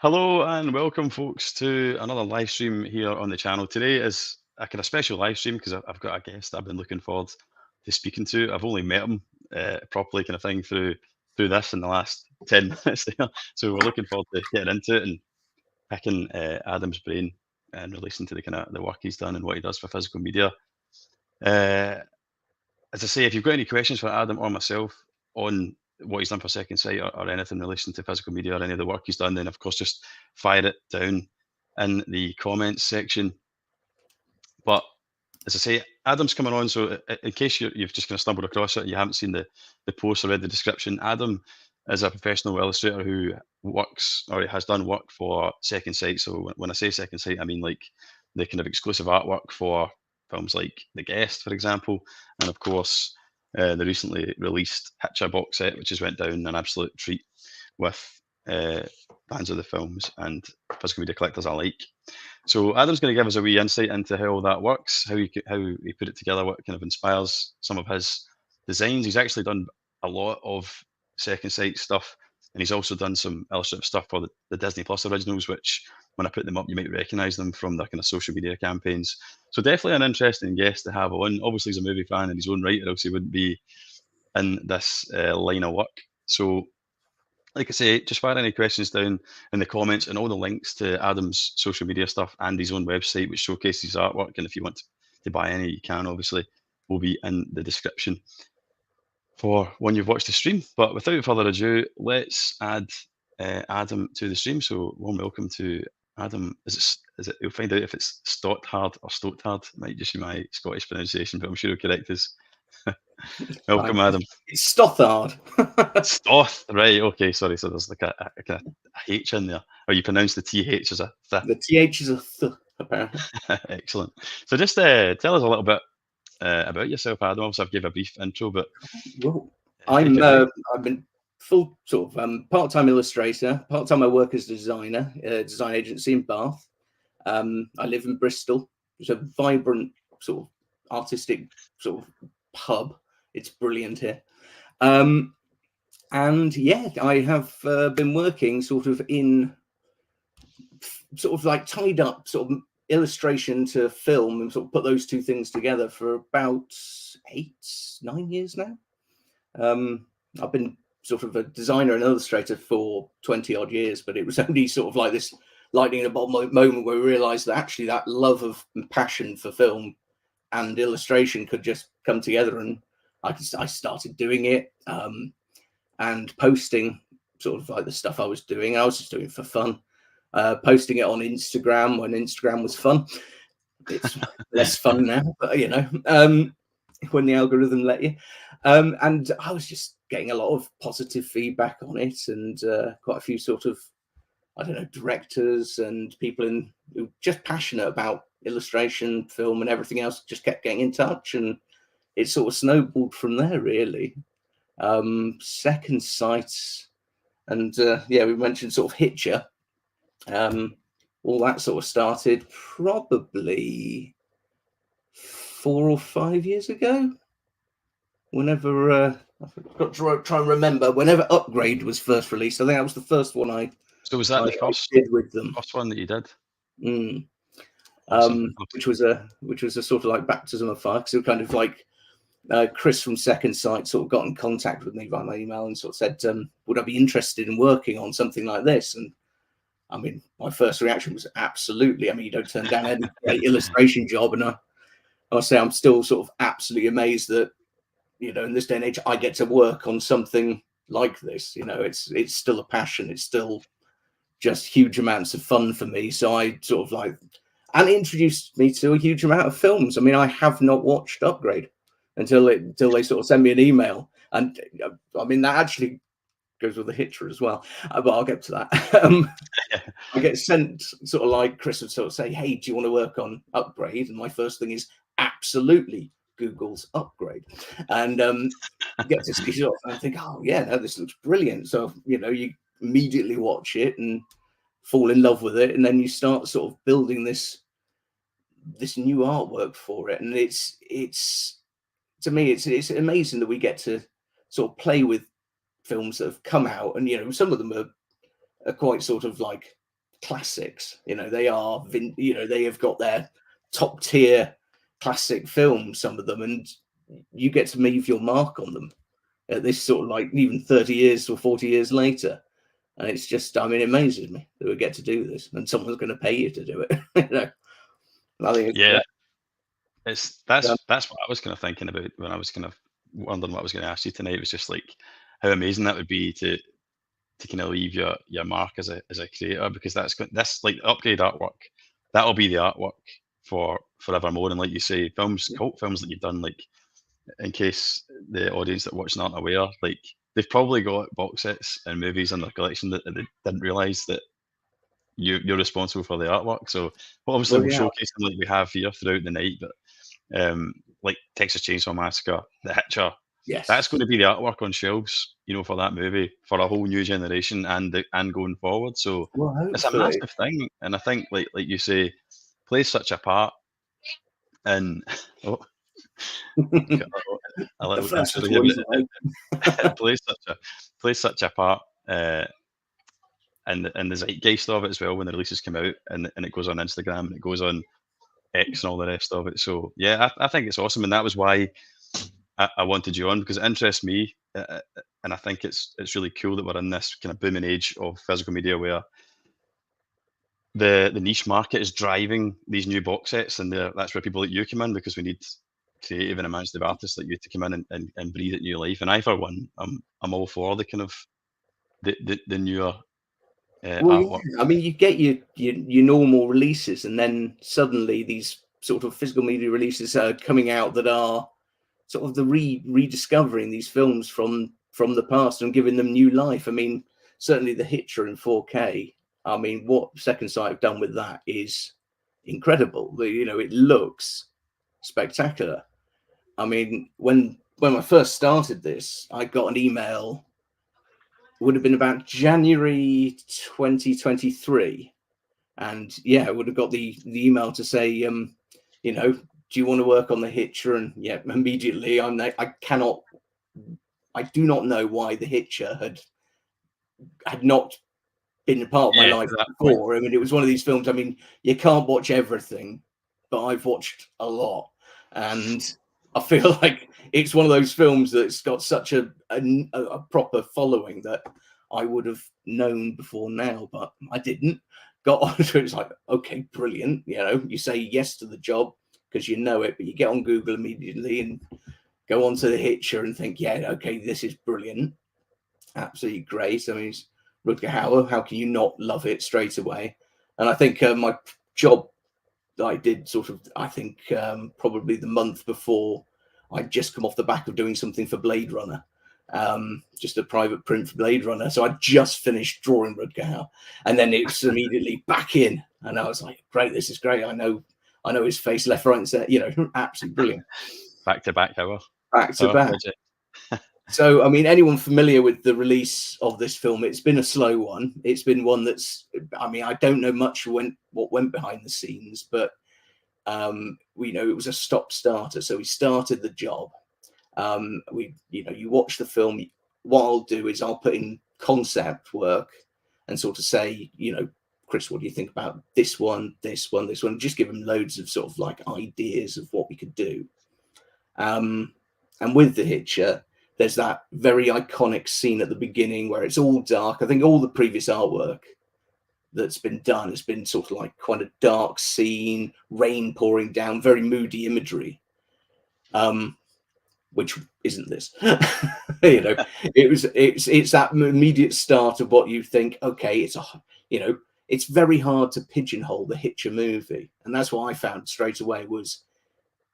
Hello and welcome, folks, to another live stream here on the channel. Today is a kind of special live stream because I've got a guest I've been looking forward to speaking to. I've only met him properly, kind of thing, through this in the last 10 minutes there. So we're looking forward to getting into it and picking Adam's brain in relation to the kind of the work he's done and what he does for physical media. As I say, if you've got any questions for Adam or myself on what he's done for Second Sight or anything in relation to physical media or any of the work he's done, then of course just fire it down in the comments section. But as I say, Adam's coming on, so in case you've just kind of stumbled across it, you haven't seen the post or read the description, Adam is a professional illustrator who works or has done work for Second Sight. So when I say Second Sight, I mean like the kind of exclusive artwork for films like The Guest, for example, and of course the recently released Hitcher box set, which has went down an absolute treat with fans of the films and physical media collectors alike. So Adam's going to give us a wee insight into how all that works, how he put it together, what kind of inspires some of his designs. He's actually done a lot of Second Sight stuff, and he's also done some illustrative stuff for the Disney Plus originals, which when I put them up, you might recognise them from their kind of social media campaigns. So definitely an interesting guest to have on. Obviously, he's a movie fan in his own right, or else he wouldn't be in this line of work. So like I say, just fire any questions down in the comments, and all the links to Adam's social media stuff and his own website, which showcases his artwork. And if you want to buy any, you can, obviously, will be in the description for when you've watched the stream. But without further ado, let's add Adam to the stream. So warm welcome to Adam. You'll find out if it's Stothard or Stothard. It might just be my Scottish pronunciation, but I'm sure you'll correct us. Welcome, Adam. It's Stothard. Stoth, right? Okay, sorry. So there's like a H in there, or you pronounce the TH as a th. The TH is a th, apparently. Excellent. So just tell us a little bit about yourself, Adam. Obviously, I've gave a brief intro, but Well, I've been full sort of part-time illustrator. Part-time I work as a designer, design agency in Bath. I live in Bristol. It's a vibrant sort of artistic sort of hub. It's brilliant here. And yeah, I have been working sort of in sort of like tied up sort of illustration to film and sort of put those two things together for about 8-9 years now. I've been sort of a designer and illustrator for 20 odd years, but it was only sort of like this lightning in a bottle moment where we realized that actually that love of and passion for film and illustration could just come together, and I started doing it and posting sort of like the stuff I was doing. I was just doing it for fun, posting it on Instagram when Instagram was fun. It's less fun now, but you know, when the algorithm let you. And I was just getting a lot of positive feedback on it, and quite a few sort of, I don't know, directors and people who just passionate about illustration, film, and everything else just kept getting in touch, and it sort of snowballed from there, really. Second Sight, and yeah, we mentioned sort of Hitcher. All that sort of started probably 4 or 5 years ago. Whenever I've got to try and remember, whenever Upgrade was first released, I think that was the first one I. So was that the first did with them? First one that you did? Awesome. Which was a sort of like baptism of fire, because it was kind of like Chris from Second Sight sort of got in contact with me via my email and sort of said, would I be interested in working on something like this? And I mean, my first reaction was absolutely. I mean, you don't turn down any great illustration job, and I'll say I'm still sort of absolutely amazed that, you know, in this day and age, I get to work on something like this. You know, it's still a passion. It's still just huge amounts of fun for me. So I sort of like, and it introduced me to a huge amount of films. I mean, I have not watched Upgrade until they sort of send me an email, and I mean that actually goes with the Hitcher as well, but I'll get to that. I get sent sort of like Chris would sort of say, hey, do you want to work on Upgrade? And my first thing is absolutely. Google's Upgrade, and get to see it off, and I think, oh yeah, no, this looks brilliant. So, you know, you immediately watch it and fall in love with it, and then you start sort of building this new artwork for it. And it's to me, it's amazing that we get to sort of play with films that have come out, and you know, some of them are quite sort of like classics. You know, they are, you know, they have got their top tier classic films, some of them, and you get to leave your mark on them at this sort of like even 30 years or 40 years later. And it's just, I mean, it amazes me that we get to do this and someone's going to pay you to do it. You know, I think it's that's what I was kind of thinking about when I was kind of wondering what I was going to ask you tonight. It was just like how amazing that would be to kind of leave your mark as a creator, because that's like upgrade artwork. That'll be the artwork for forevermore. And like you say, cult films that you've done, like, in case the audience that watching aren't aware, like, they've probably got box sets and movies in their collection that they didn't realise that you're responsible for the artwork. So obviously we'll showcase them like we have here throughout the night, but like Texas Chainsaw Massacre, The Hitcher, that's going to be the artwork on shelves, you know, for that movie for a whole new generation and going forward. So it's a massive thing, and I think like you say, plays such a part in plays such a part and the zeitgeist of it as well when the releases come out, and it goes on Instagram and it goes on X and all the rest of it. So yeah, I think it's awesome, and that was why I wanted you on, because it interests me, and I think it's really cool that we're in this kind of booming age of physical media where the niche market is driving these new box sets, and that's where people like you come in, because we need creative and imaginative artists like you to come in and breathe it new life. And I, for one, I'm all for the kind of the newer artwork. I mean, you get your normal releases, and then suddenly these sort of physical media releases are coming out that are sort of the rediscovering these films from the past and giving them new life. I mean, certainly the Hitcher in 4K. I mean, what Second Sight have done with that is incredible. You know, it looks spectacular. I mean, when I first started this, I got an email. It would have been about January 2023, and yeah, I would have got the email to say, you know, do you want to work on the Hitcher? And yeah, immediately I'm like, I do not know why the Hitcher had not been a part of my life before. I mean, it was one of these films. I mean, you can't watch everything, but I've watched a lot, and I feel like it's one of those films that's got such a proper following that I would have known before now, but I didn't. Got onto it. It's like, okay, brilliant. You know, you say yes to the job because you know it, but you get on Google immediately and go onto the Hitcher and think, yeah, okay, this is brilliant, absolutely great. I mean, it's Rutger Hauer. How can you not love it straight away? And I think my job that I did sort of, I think probably the month before, I'd just come off the back of doing something for Blade Runner, just a private print for Blade Runner. So I just finished drawing Rutger Hauer, and then it's immediately back in, and I was like, great, this is great. I know his face left, right, and center. You know, absolutely brilliant. Back to back Hauer. Back to back. So, I mean, anyone familiar with the release of this film, it's been a slow one. It's been one that's, I mean, I don't know much what went behind the scenes, but we know it was a stop starter. So we started the job. You watch the film. What I'll do is I'll put in concept work and sort of say, you know, Chris, what do you think about this one, this one, this one? Just give them loads of sort of like ideas of what we could do. And with the Hitcher, there's that very iconic scene at the beginning where it's all dark. I think all the previous artwork that's been done has been sort of like quite a dark scene, rain pouring down, very moody imagery, which isn't this. You know, it's that immediate start of what you think. Okay, it's very hard to pigeonhole the Hitcher movie, and that's what I found straight away was.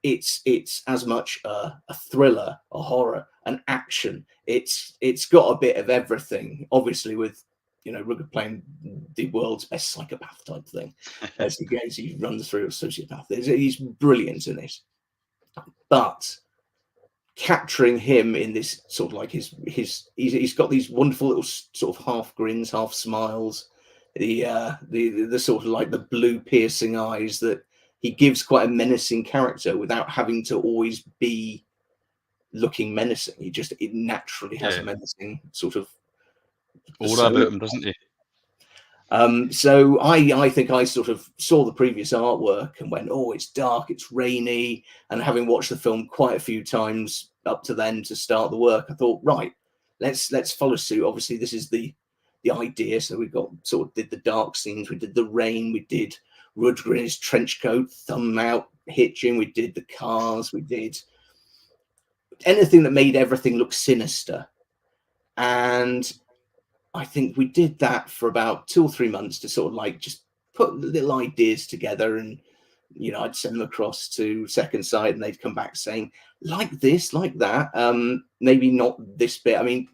It's as much a thriller, a horror, an action. It's got a bit of everything. Obviously, with Rutger playing the world's best psychopath type thing, as he runs through a sociopath. He's brilliant in it, but capturing him in this sort of like he's got these wonderful little sort of half grins, half smiles, the sort of like the blue piercing eyes that. He gives quite a menacing character without having to always be looking menacing. It naturally has a menacing sort of aura about him, doesn't he? So I think I sort of saw the previous artwork and went, oh, it's dark, it's rainy. And having watched the film quite a few times up to then to start the work, I thought, right, let's follow suit. Obviously, this is the idea. So we got sort of did the dark scenes, we did the rain, we did Rudger in his trench coat, thumb out, hitching, we did the cars, we did anything that made everything look sinister. And I think we did that for about 2 or 3 months to sort of like just put little ideas together, and you know, I'd send them across to Second Sight and they'd come back saying, like this, like that. Maybe not this bit. I mean,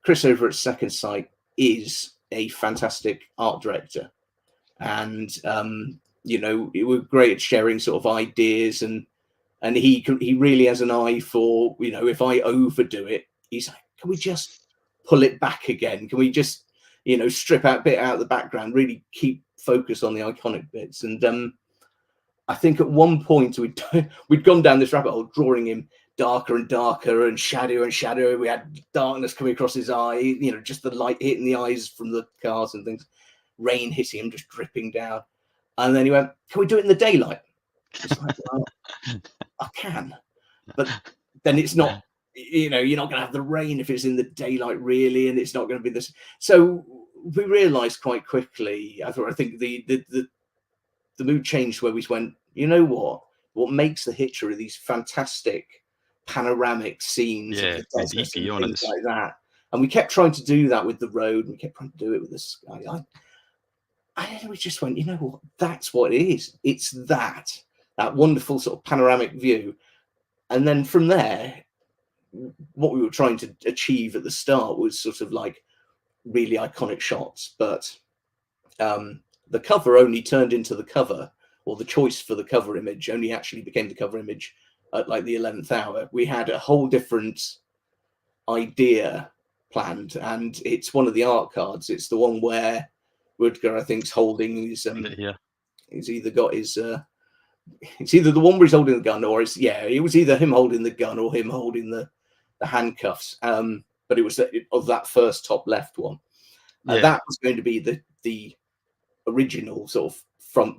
Chris over at Second Sight is a fantastic art director, and you know, it was great at sharing sort of ideas, and he really has an eye for, you know, if I overdo it, he's like, can we just pull it back again? Can we just, you know, strip out a bit out of the background, really keep focus on the iconic bits? And I think at one point we'd gone down this rabbit hole, drawing him darker and darker and shadow. We had darkness coming across his eye, you know, just the light hitting the eyes from the cars and things, rain hitting him, just dripping down. And then he went, can we do it in the daylight? It's like, well, I can, but then it's not, you know, you're not going to have the rain if it's in the daylight, really, and it's not going to be this. So we realized quite quickly, I think the mood changed, where we went, you know what makes the Hitcher are these fantastic panoramic scenes of the desert and things like that. And we kept trying to do that with the road, and we kept trying to do it with the sky. And we just went, you know what, that's what it is. It's that wonderful sort of panoramic view. And then from there, what we were trying to achieve at the start was sort of like really iconic shots, but the cover only turned into the cover, or the choice for the cover image only actually became the cover image at like the 11th hour. We had a whole different idea planned, and it's one of the art cards. It's the one where Rudger, I think, is holding his he's either got his it's either the one where he's holding the gun, or it was either him holding the gun or him holding the handcuffs. But it was of that first top left one. That was going to be the original sort of front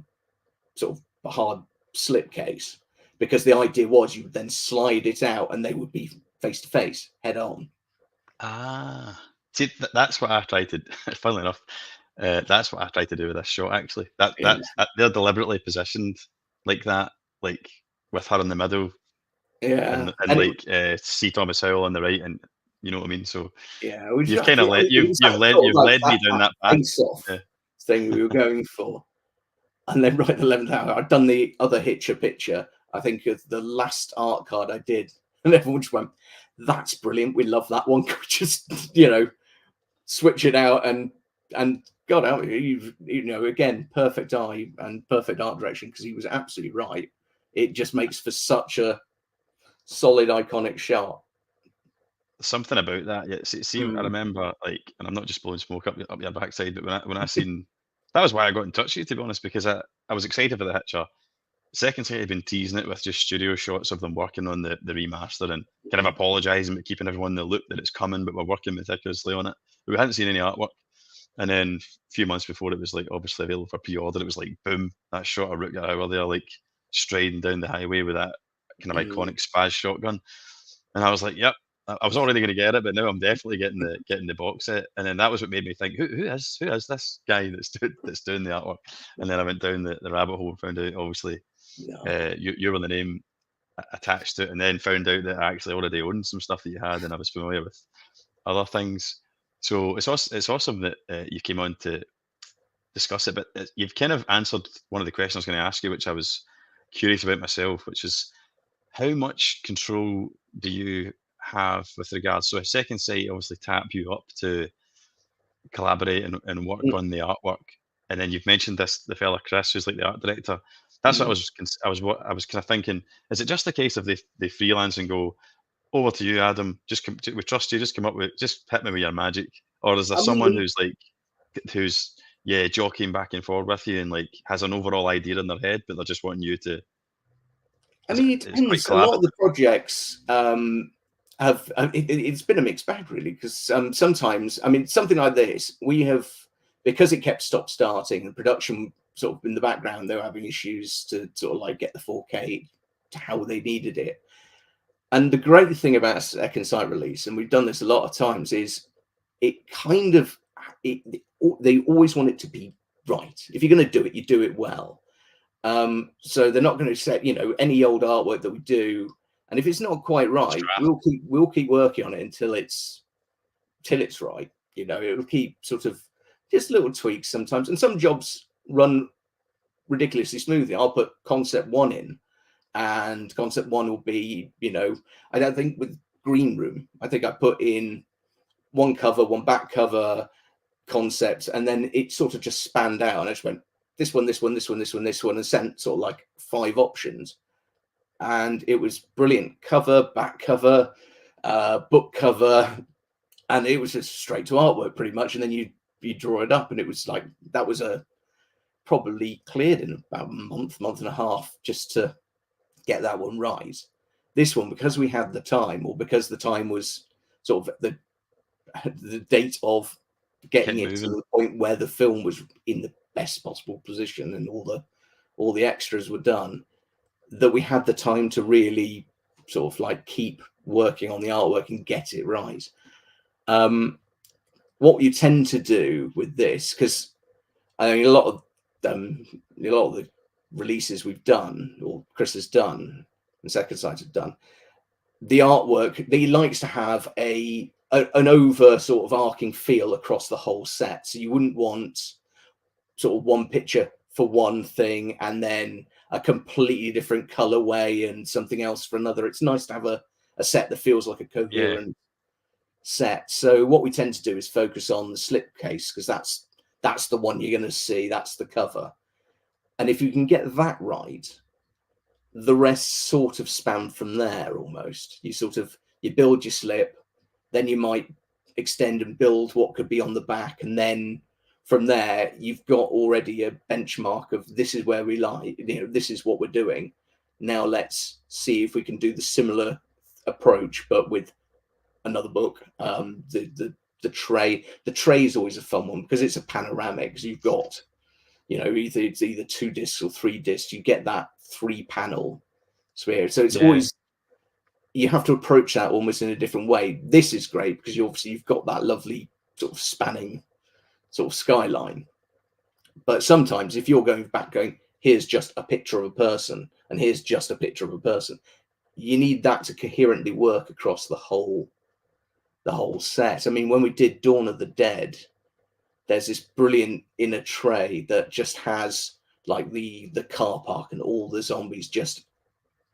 sort of hard slipcase, because the idea was you would then slide it out and they would be face to face, head on. See, that's what I tried to. Funnily enough, that's what I tried to do with this shot. Actually, they're deliberately positioned like that, like with her in the middle, and like C. Thomas Howell on the right, and you know what I mean. So you've kind of led me down that path. Thing we were going for. And then right at the 11th hour, I'd done the other Hitcher picture, I think, of the last art card I did, and everyone just went, that's brilliant, we love that one. Could we just, you know, switch it out? And God, you know, again, perfect eye and perfect art direction, because he was absolutely right. It just makes for such a solid, iconic shot. Something about that, See, I remember, like, and I'm not just blowing smoke up your backside, but when I seen, that was why I got in touch with you, to be honest, because I was excited for the Hitcher. Second Sight had been teasing it with just studio shots of them working on the remaster, and kind of apologising but keeping everyone in the loop that it's coming, but we're working meticulously on it. But we hadn't seen any artwork. And then a few months before it was like obviously available for pre-order, it was like boom, that shot of Rutger Hauer there, like striding down the highway with that kind of iconic spaz shotgun. And I was like, yep, I was already going to get it, but now I'm definitely getting the box set. And then that was what made me think, who is this guy that's doing the artwork? And then I went down the rabbit hole and found out, obviously, you were the name attached to it, and then found out that I actually already owned some stuff that you had, and I was familiar with other things. So it's awesome that you came on to discuss it. But you've kind of answered one of the questions I was going to ask you, which I was curious about myself, which is how much control do you have with regards? So a Second Sight obviously tap you up to collaborate and work on the artwork, and then you've mentioned the fella Chris, who's like the art director. That's what I was kind of thinking. Is it just a case of they freelance and go, over to you, Adam, we trust you, just come up with, just hit me with your magic? Or is there someone who's jockeying back and forth with you and like has an overall idea in their head, but they're just wanting you to? I mean, it depends. A lot of the projects it's been a mixed bag, really, because sometimes, I mean, something like this, we have because it kept starting and production sort of in the background, they were having issues to sort of like get the 4K to how they needed it. And the great thing about a second sight release, and we've done this a lot of times, is it kind of they always want it to be right. If you're going to do it, you do it well. So they're not going to say, you know, any old artwork that we do, and if it's not quite right, we'll keep working on it until it's right. You know, it'll keep sort of just little tweaks sometimes, and some jobs run ridiculously smoothly. I'll put concept 1 in, and concept 1 will be, you know, I don't think with Green Room, I think I put in 1 cover, 1 back cover concept, and then it sort of just spanned out, and I just went this one, this one, this one, this one, this one, and sent sort of like 5 options, and it was brilliant. Cover, back cover, book cover, and it was just straight to artwork pretty much, and then you draw it up, and it was like that was probably cleared in about a month and a half just to get that one right. This one, because we had the time, or because the time was sort of the date of getting it to the point where the film was in the best possible position and all the extras were done, that we had the time to really sort of like keep working on the artwork and get it right. What you tend to do with this, because I mean a lot of the releases we've done, or Chris has done, and Second Sight have done, the artwork, he likes to have an over sort of arcing feel across the whole set. So you wouldn't want sort of one picture for one thing and then a completely different colorway and something else for another. It's nice to have a set that feels like a coherent set. So what we tend to do is focus on the slipcase, because that's the one you're going to see, that's the cover. And if you can get that right, the rest sort of span from there almost. You build your slip, then you might extend and build what could be on the back, and then from there you've got already a benchmark of this is where we lie, you know, this is what we're doing. Now let's see if we can do the similar approach but with another book. The tray is always a fun one because it's a panoramic, because you've got, you know, it's either 2 discs or 3 discs. You get that 3-panel sphere, so it's always, you have to approach that almost in a different way. This is great because you've got that lovely sort of spanning sort of skyline, but sometimes if you're going back going, here's just a picture of a person and here's just a picture of a person, you need that to coherently work across the whole set. I mean, when we did Dawn of the Dead, there's this brilliant inner tray that just has like the car park and all the zombies just,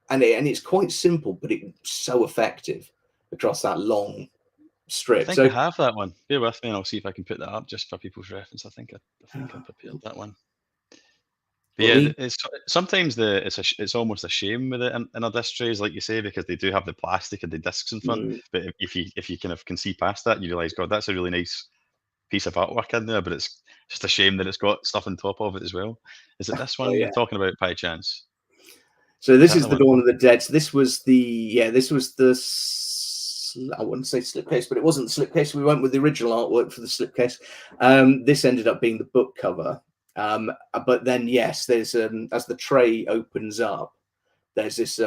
and it's quite simple, but it's so effective across that long strip. I think I have that one. Bear with me and I'll see if I can put that up just for people's reference. I think I prepared that one. But yeah, it's sometimes it's almost a shame with it in our disc trays, like you say, because they do have the plastic and the discs in front. But if you kind of can see past that, you realise, God, that's a really nice piece of artwork in there. But it's just a shame that it's got stuff on top of it as well. Is it this one you're talking about by chance? So this is the Dawn of the Dead. So this was the I wouldn't say slipcase, but it wasn't the slipcase. We went with the original artwork for the slipcase. This ended up being the book cover. But then, yes, there's as the tray opens up, there's this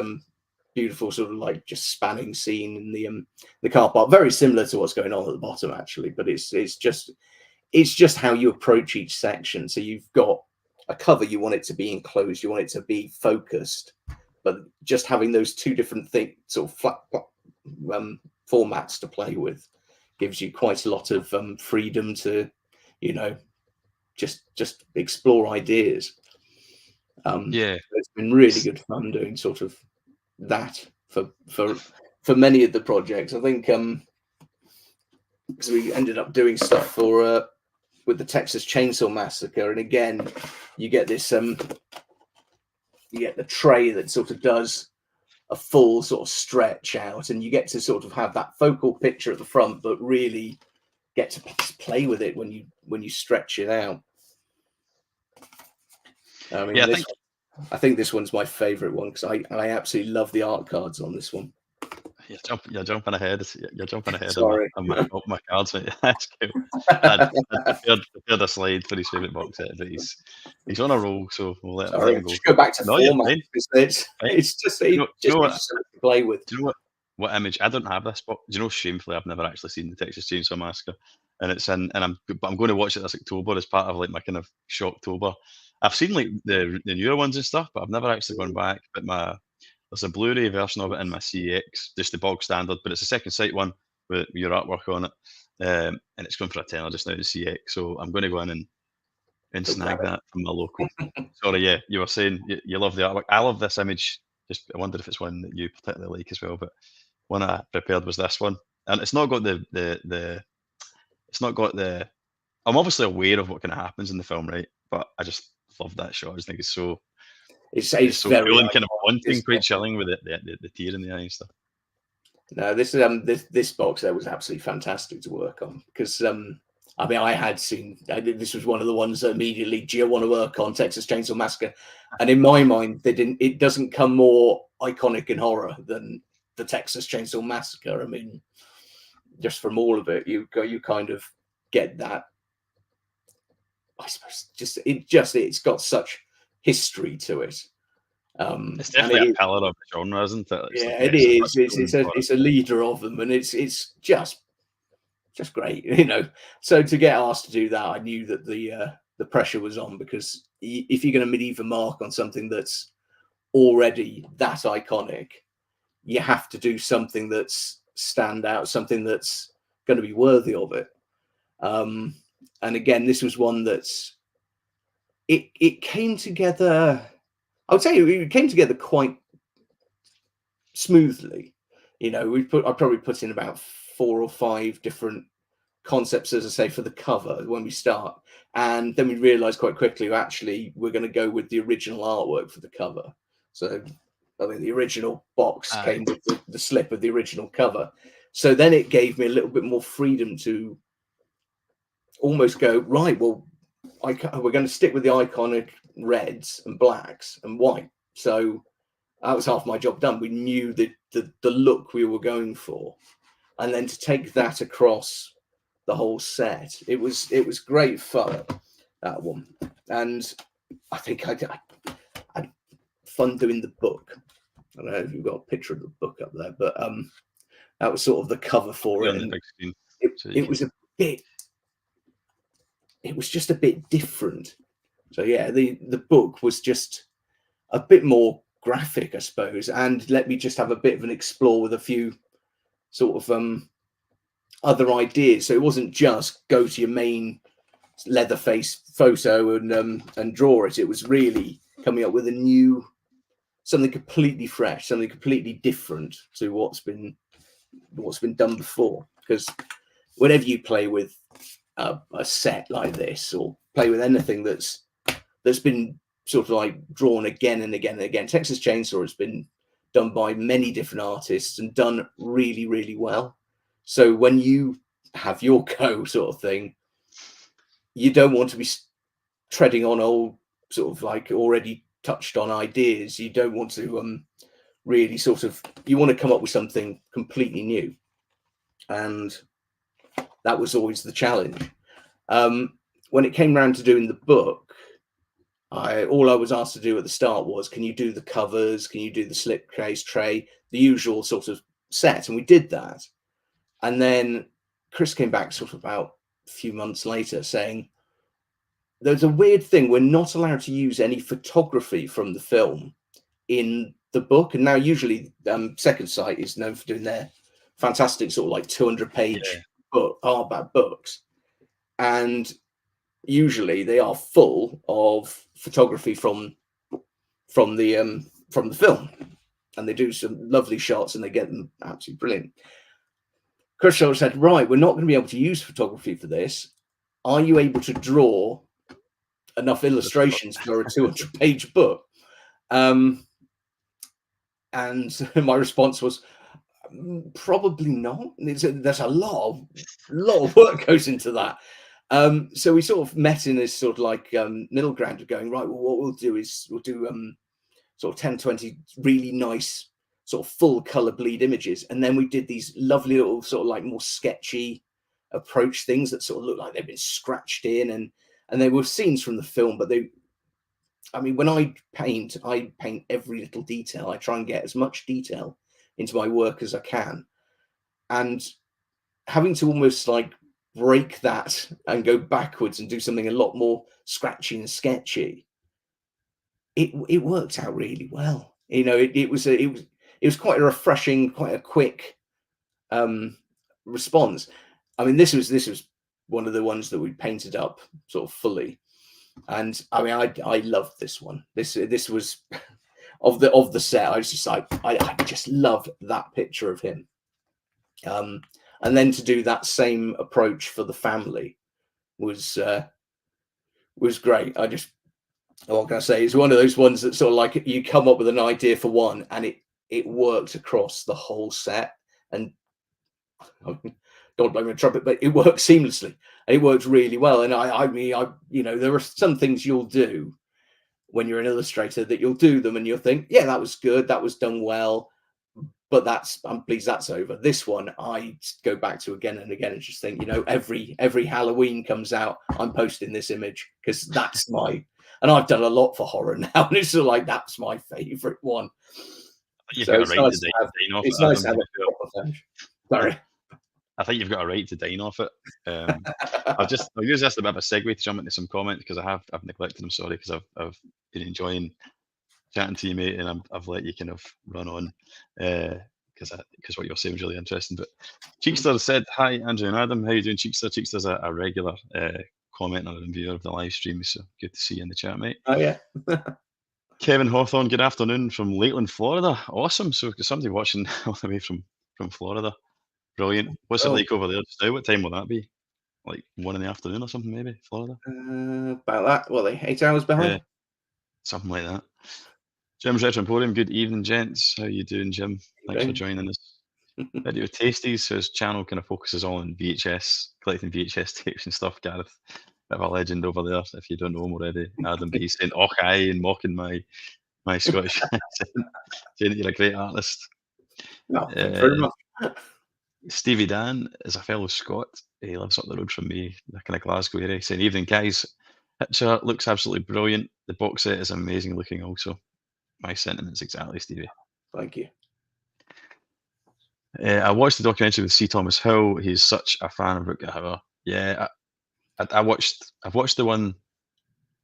beautiful sort of like just spanning scene in the car park, very similar to what's going on at the bottom actually. But it's just how you approach each section. So you've got a cover, you want it to be enclosed, you want it to be focused, but just having those 2 different things, sort of flat formats to play with, gives you quite a lot of freedom to, you know, just explore ideas. It's been really good fun doing sort of that for many of the projects. I think because we ended up doing stuff for with the Texas Chainsaw Massacre, and again you get this you get the tray that sort of does a full sort of stretch out, and you get to sort of have that focal picture at the front, but really get to play with it when you stretch it out. I mean, I think this one's my favorite one because I absolutely love the art cards on this one. You're jumping ahead. You're jumping ahead Sorry. of my cards. Mate. That's cool. I'd prepared a slide for his favourite box set, but he's on a roll, so we'll let him go. Just go back to No, you're format. fine. It's just Do you know what? something to play with. Do you know what image? I don't have this box. Do you know? Shamefully, I've never actually seen the Texas Chainsaw Massacre, and it's in. And I'm going to watch it this October as part of like my kind of Shocktober. I've seen like the newer ones and stuff, but I've never actually gone back. But there's a Blu-ray version of it in my CX, just the bog standard, but it's a second sight one with your artwork on it, and it's going for a tenner just now in CX. So I'm going to go in and snag that from my local. Sorry, yeah, you were saying you love the artwork. I love this image. Just I wondered if it's one that you particularly like as well. But one I prepared was this one, and it's not got it's not got the. I'm obviously aware of what kind of happens in the film, right? But I just love that shot. I just think it's so. It's so very cool and kind of haunting, quite chilling with the tear in the eye and stuff. No, this box there was absolutely fantastic to work on because I mean I had seen this was one of the ones that immediately, do you want to work on Texas Chainsaw Massacre? And in my mind, it doesn't come more iconic in horror than the Texas Chainsaw Massacre. I mean, just from all of it, you kind of get that. I suppose it's got such history to it. It's definitely a pillar of the genre, isn't it? It is. It's a leader of them, and it's just great, you know. So to get asked to do that, I knew that the pressure was on, because if you're going to leave a mark on something that's already that iconic, you have to do something that's stand out, something that's going to be worthy of it. And again, this was one that's it came together. I would say it came together quite smoothly. You know, I probably put in about 4 or 5 different concepts, as I say, for the cover when we start, and then we realised quite quickly actually we're going to go with the original artwork for the cover. So I mean, the original box came with the slip of the original cover. So then it gave me a little bit more freedom to almost go, right, well, we're going to stick with the iconic reds and blacks and white. So that was half my job done. We knew the look we were going for, and then to take that across the whole set, it was great fun, that one. And I think I had fun doing the book. I don't know if you've got a picture of the book up there, but that was sort of the cover for it. And it was a bit. It was just a bit different. So yeah, the book was just a bit more graphic, I suppose, and let me just have a bit of an explore with a few sort of other ideas. So it wasn't just go to your main Leatherface photo and draw it. It was really coming up with something completely fresh, something completely different to what's been done before. Because whenever you play with a set like this, or play with anything that's been sort of like drawn again and again and again, Texas Chainsaw has been done by many different artists and done really, really well. So when you have your go sort of thing, you don't want to be treading on old sort of like already touched on ideas. You don't want to really sort of, you want to come up with something completely new. And that was always the challenge. When it came around to doing the book, all I was asked to do at the start was, can you do the covers? Can you do the slipcase tray? The usual sort of set. And we did that. And then Chris came back sort of about a few months later saying, there's a weird thing. We're not allowed to use any photography from the film in the book. And now usually Second Sight is known for doing their fantastic sort of like 200-page hardback books. And usually they are full of photography from the film, and they do some lovely shots and they get them absolutely brilliant. Chris said, right, we're not going to be able to use photography for this. Are you able to draw enough illustrations for a 200-page book? And my response was, probably not. There's a lot of work goes into that. So we sort of met in this sort of like middle ground of going, right, well, what we'll do is we'll do sort of 10, 20 really nice sort of full color bleed images, and then we did these lovely little sort of like more sketchy approach things that sort of looked like they've been scratched in, and they were scenes from the film, but they, I mean, when I paint every little detail. I try and get as much detail into my work as I can, and having to almost like break that and go backwards and do something a lot more scratchy and sketchy, it worked out really well. You know, it was quite a refreshing, quite a quick response. I mean, this was one of the ones that we painted up sort of fully, and I mean, I loved this one. This was of the set. I was just like, I just loved that picture of him. And then to do that same approach for the family was great. What can I say? It's one of those ones that sort of like you come up with an idea for one, and it worked across the whole set. And don't blame me trumpet, but it works seamlessly. It works really well. And I mean, you know, there are some things you'll do when you're an illustrator that you'll do them and you'll think, yeah, that was good, that was done well, but I'm pleased that's over. This one I go back to again and again and just think, you know, every Halloween comes out, I'm posting this image because that's my, and I've done a lot for horror now, and it's sort of like that's my favorite one. You've got a right to dine off it. It's nice to have a proper finish. Sorry. I think you've got a right to dine off it. I'll use this a bit of a segue to jump into some comments, because I've neglected them. Sorry, because I've been enjoying chatting to you, mate, and I've let you kind of run on because what you're saying was really interesting. But Cheekster said, "Hi, Andrew and Adam. How you doing, Cheekster?" Cheekster's a regular commenter and viewer of the live stream, so good to see you in the chat, mate. Oh yeah. Kevin Hawthorne, good afternoon from Lakeland, Florida. Awesome. So somebody watching all the way from Florida. Brilliant. What's it like over there just now? What time will that be? Like 1 in the afternoon or something, maybe, Florida? About that. What are they, 8 hours behind? Something like that. Jim's Retro Emporium, good evening, gents. How you doing, Jim? Thanks for joining us. Video Tasties, so his channel kind of focuses on VHS, collecting VHS tapes and stuff. Gareth, bit of a legend over there, if you don't know him already. Adam, but he's saying, "Och, aye," and mocking my Scottish accent, saying that you're a great artist. No, thanks very much. Stevie Dan is a fellow Scot. He lives up the road from me, the kind of Glasgow area. Saying, "Evening, guys. Hitcher looks absolutely brilliant. The box set is amazing looking also." My sentiments exactly, Stevie. Thank you. I watched the documentary with C. Thomas Hill. He's such a fan of Rutger Hauer. Yeah, I've watched the one.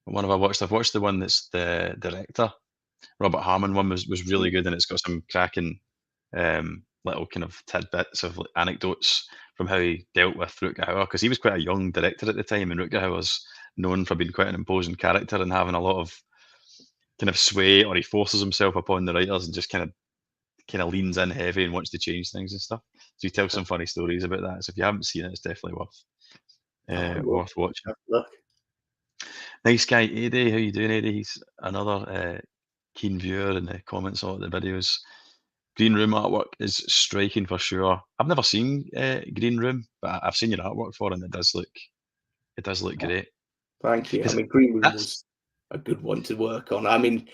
One I've watched the one that's the director. Robert Harmon one was really good, and it's got some cracking little kind of tidbits of like, anecdotes from how he dealt with Rutger Hauer, because he was quite a young director at the time, and Rutger Hauer's known for being quite an imposing character and having a lot of kind of sway, or he forces himself upon the writers and just kind of leans in heavy and wants to change things and stuff. So he tells some funny stories about that. So if you haven't seen it, it's definitely worth watching. Look. Nice guy, Eddie. How you doing, Eddie? He's another keen viewer in the comments on the videos. Green Room artwork is striking for sure. I've never seen Green Room, but I've seen your artwork for it, and it does look great. Thank you. I mean, Green Room was a good one to work on. I mean,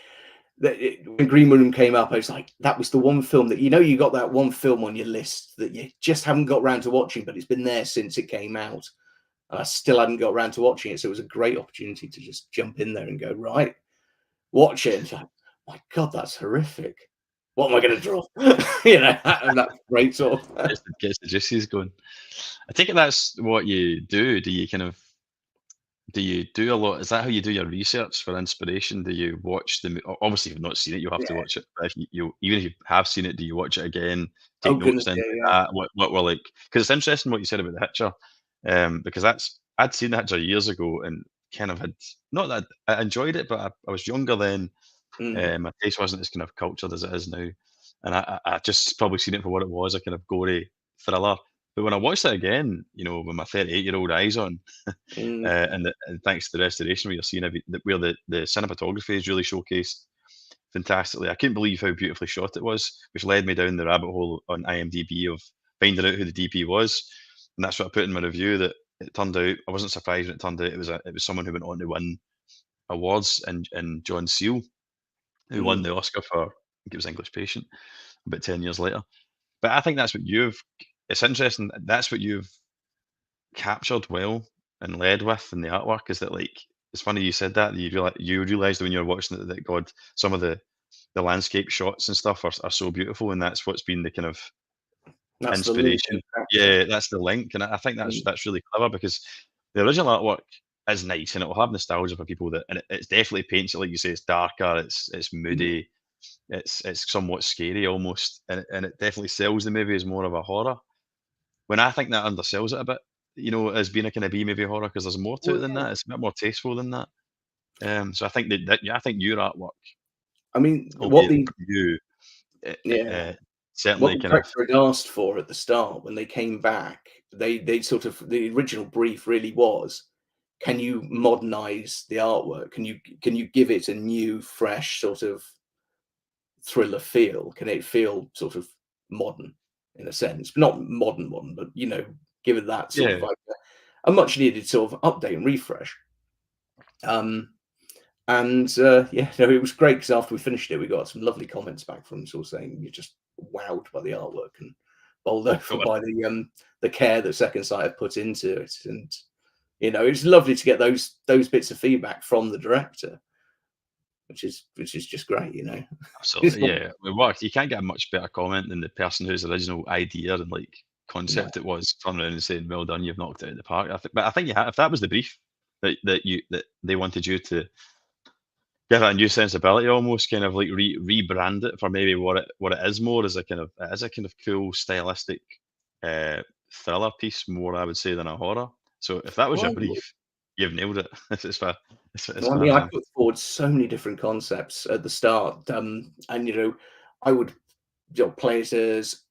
when Green Room came up, I was like, that was the one film that, you know, you got that one film on your list that you just haven't got around to watching, but it's been there since it came out. And I still hadn't got around to watching it. So it was a great opportunity to just jump in there and go, right, watch it. And like, my God, that's horrific. What am I going to draw? You know, and that's great sort of. Gets the juices going. I take it that's what you do. Do you do a lot? Is that how you do your research for inspiration? Do you watch the? Obviously, you've not seen it. You'll have to watch it. But if you even if you have seen it, do you watch it again? Take notes then. What were like? Because it's interesting what you said about the Hitcher. Because I'd seen the Hitcher years ago and kind of had not that I enjoyed it, but I was younger then. My taste wasn't as kind of cultured as it is now, and I just probably seen it for what it was, a kind of gory thriller. But when I watched it again, you know, with my 38-year-old eyes on, and thanks to the restoration, where you're seeing where the cinematography is really showcased fantastically. I couldn't believe how beautifully shot it was, which led me down the rabbit hole on IMDb of finding out who the DP was, and that's what I put in my review. That it turned out I wasn't surprised when it turned out it was someone who went on to win awards, and John Seal, who won the Oscar for, I think it was English Patient. about 10 years later. But I think that's what it's interesting, that's what you've captured well and led with in the artwork, is that, like, it's funny you said that, you realised when you were watching it that, God, some of the landscape shots and stuff are so beautiful, and that's what's been the kind of That's the link in inspiration. the character. Yeah, that's the link, and I think Mm, that's really clever, because the original artwork is nice, and it will have nostalgia for people that, and it's definitely paints it, like you say, it's darker, it's mm. moody, it's somewhat scary almost, and it definitely sells the movie as more of a horror. When I think that undersells it a bit, as being a kind of B movie horror, because there's more to it Well, than yeah. that. It's a bit more tasteful than that. So I think yeah, I think your artwork, I mean, what albeit the you, yeah, what certainly the kind of director had asked for at the start when they came back, they sort of, the original brief really was, can you modernize the artwork? Can you give it a new, fresh sort of thriller feel? Can it feel sort of modern in a sense? Not modern, but give it that sort of yeah. like a much needed sort of update and refresh. Um, and yeah, no, it was great because after we finished it, we got some lovely comments back from sort of saying you're just wowed by the artwork and bowled over Oh, by the care that Second Sight have put into it. And it's lovely to get those bits of feedback from the director, which is just great. It's absolutely, not- yeah. It worked. You can't get a much better comment than the person whose original idea and, like, no. concept it was turning around and saying, "Well done, you've knocked it out of the park." But I think if that was the brief that they wanted you to give it a new sensibility, almost kind of like rebrand it for maybe what it is more, as a kind of cool stylistic thriller piece more, I would say, than a horror. So if that was your Well, brief, you've nailed it. It's I mean, I far. put forward so many different concepts at the start, and I would play it as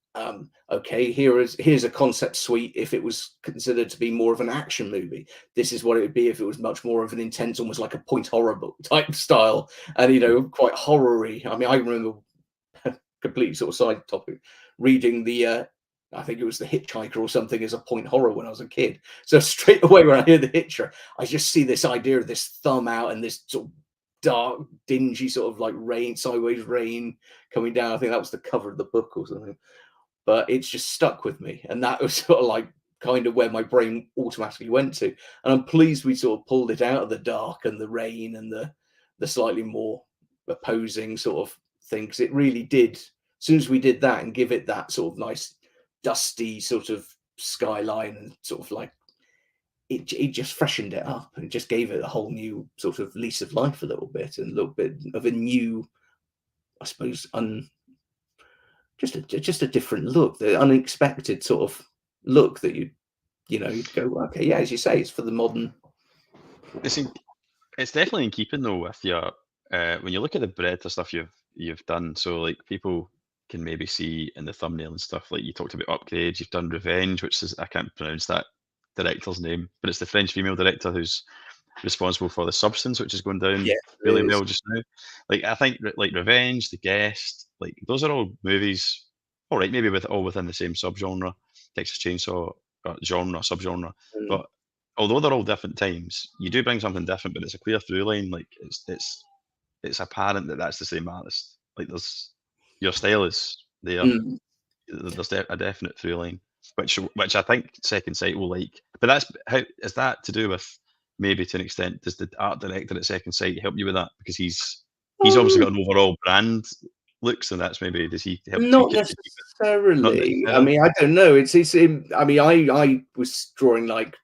okay, here's a concept suite if it was considered to be more of an action movie. This is what it would be if it was much more of an intense, almost like a point horror book type style, and quite horror-y. I mean, I remember completely sort of side topic, reading the I think it was the Hitchhiker or something as a point horror when I was a kid. So straight away when I hear the Hitcher, I just see this idea of this thumb out and this sort of dark, dingy sort of like rain, sideways rain coming down. I think that was the cover of the book or something. But it's just stuck with me, and that was sort of like kind of where my brain automatically went to. And I'm pleased we sort of pulled it out of the dark and the rain and the slightly more opposing sort of thing, because it really did. As soon as we did that and give it that sort of nice dusty sort of skyline and sort of like it just freshened it up and just gave it a whole new sort of lease of life a little bit, and a little bit of a new, I suppose, just a different look, the unexpected sort of look that you'd go, okay, yeah, as you say, it's for the modern. It's in, it's definitely in keeping though with your when you look at the breadth of stuff you've done. So, like, people can maybe see in the thumbnail and stuff, like you talked about Upgrade, you've done Revenge, which is, I can't pronounce that director's name, but it's the French female director who's responsible for The Substance, which is going down Yeah, really it is. well just now. Like, I think like Revenge, The Guest, like those are all movies, all right, maybe all within the same subgenre, Texas Chainsaw genre, subgenre, Mm, but although they're all different times, you do bring something different, but it's a clear through line. Like, it's apparent that that's the same artist. Like, there's your style is there. mm. There's a definite through line, which I think Second Sight will like. But that's how is that to do with, maybe to an extent, does the art director at Second Sight help you with that, because he's obviously Um, got an overall brand look, so that's maybe, does he help Not tweak it to keep it not necessarily. I necessarily? mean, I don't know. I mean, I was drawing like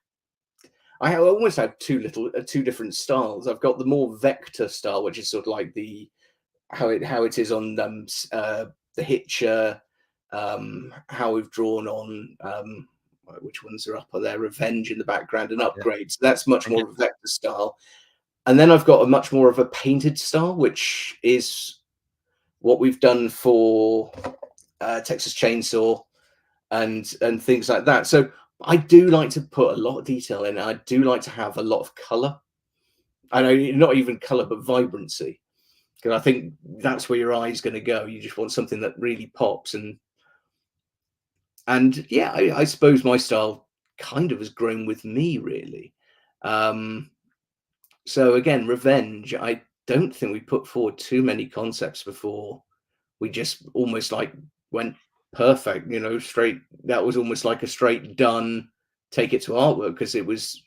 almost have two different styles. I've got the more vector style, which is sort of like the how it is on the Hitcher, how we've drawn on which ones are up there, Revenge in the background and Yeah, Upgrade. So that's much I get more of a vector style. And then I've got a much more of a painted style, which is what we've done for Texas Chainsaw and things like that. So I do like to put a lot of detail in. I do like to have a lot of color. I know, not even color, but vibrancy, because I think that's where your eye's going to go. You just want something that really pops, and yeah, I suppose my style kind of has grown with me, really. Um, so again, Revenge. I don't think we put forward too many concepts before. We just almost like went perfect, you know, straight. That was almost like a straight done, take it to artwork, because it was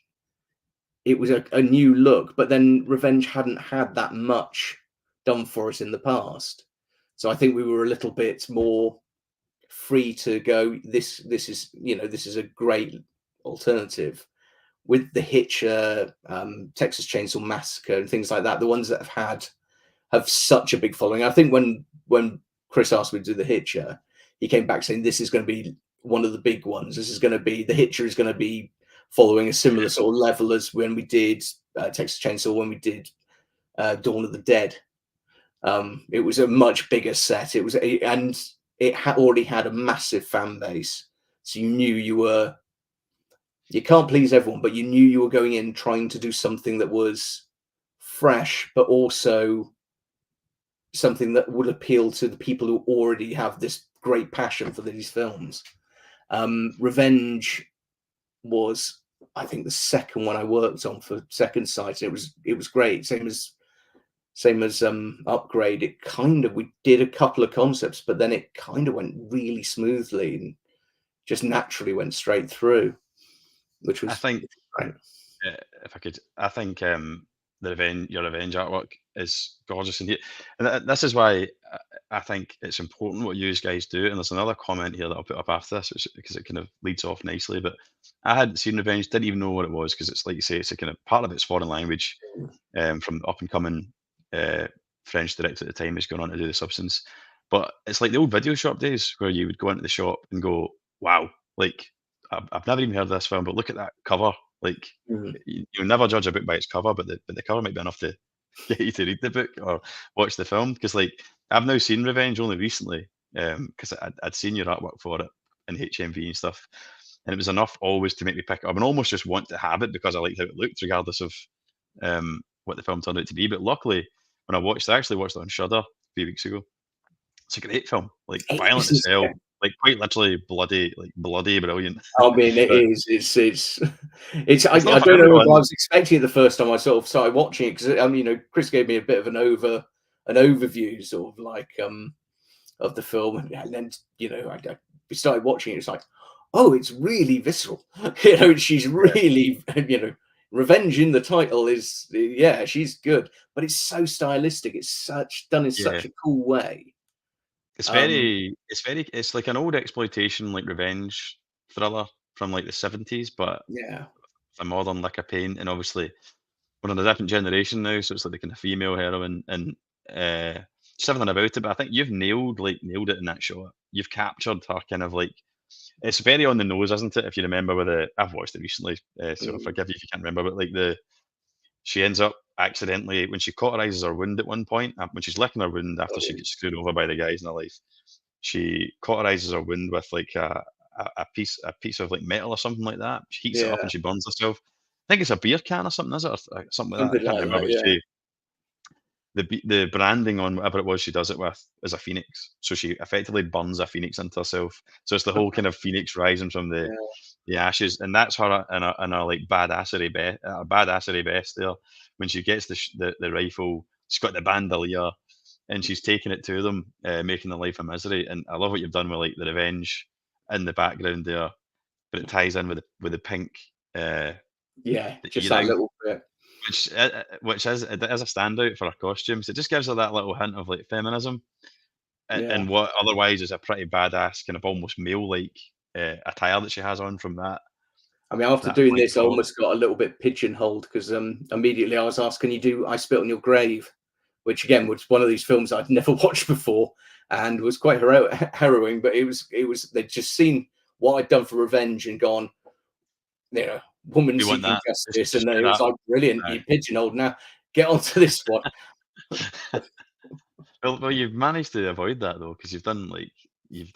a new look. But then Revenge hadn't had that much done for us in the past, so I think we were a little bit more free to go. This is, you know, this is a great alternative. With the Hitcher, Texas Chainsaw Massacre, and things like that, the ones that have such a big following. I think when Chris asked me to do the Hitcher, he came back saying this is going to be one of the big ones. This is going to be, the Hitcher is going to be following a similar sort of level as when we did Texas Chainsaw, when we did Dawn of the Dead. It was a much bigger set. It was, and it already had a massive fan base, so you knew you can't please everyone, but you knew you were going in trying to do something that was fresh, but also something that would appeal to the people who already have this great passion for these films. Revenge was, I think, the second one I worked on for Second Sight. It was great. Same as Upgrade. We did a couple of concepts, but then it kind of went really smoothly and just naturally went straight through, which was, I think, right. if I could, I think your Revenge artwork is gorgeous, and this is why I think it's important what you guys do. And there's another comment here that I'll put up after this, because it kind of leads off nicely. But I hadn't seen Revenge, didn't even know what it was, because it's like you say, it's a kind of part of it's foreign language, from up and coming French director at the time who's going on to do The Substance. But it's like the old video shop days where you would go into the shop and go, wow, like I've never even heard of this film, but look at that cover. Like, you'll never judge a book by its cover, but the cover might be enough to get you to read the book or watch the film. Because like, I've now seen Revenge only recently, because I'd seen your artwork for it in HMV and stuff, and it was enough always to make me pick it up and almost just want to have it because I liked how it looked, regardless of what the film turned out to be. But luckily, when I actually watched it on Shudder a few weeks ago. It's a great film, like violent as hell, like quite literally bloody brilliant. I mean, it is. It's. I don't know if I was expecting it the first time I sort of started watching it, because you know, Chris gave me a bit of an overview, sort of like of the film, and then, you know, we started watching it. It's like, oh, it's really visceral. You know, she's really, you know, Revenge in the title is, yeah, she's good, but it's so stylistic. It's done in such a cool way. It's like an old exploitation, like revenge thriller from like the 70s, but yeah, a modern lick of paint. And obviously we're in a different generation now, so it's like the kind of female heroine, and just everything about it. But I think you've nailed it in that shot. You've captured her kind of like, it's very on the nose, isn't it? If you remember I've watched it recently, so forgive you if you can't remember, but like she ends up accidentally, when she cauterizes her wound at one point, when she's licking her wound after she gets screwed over by the guys in her life, she cauterizes her wound with like a piece of like metal or something like that. She heats it up and she burns herself. I think it's a beer can or something, is it? Or something like that. I can't remember. The branding on whatever it was she does it with is a phoenix. So she effectively burns a phoenix into herself. So it's the whole kind of phoenix rising from the ashes, and that's her in a like badassery best there. When she gets the rifle, she's got the bandolier, and she's taking it to them, making their life a misery. And I love what you've done with like the revenge in the background there, but it ties in with the pink. Just that little bit. Which is a standout for her costumes. It just gives her that little hint of like feminism, and what otherwise is a pretty badass kind of almost male-like attire that she has on from that. I mean, after doing this, I almost got a little bit pigeonholed, because immediately I was asked, "Can you do I Spit on Your Grave?" Which again was one of these films I'd never watched before and was quite harrowing. But it was they'd just seen what I'd done for Revenge and gone, you know, woman seeking justice, and it was like, brilliant. You pigeonholed, now get onto this one. Well, you've managed to avoid that though, because you've done like you've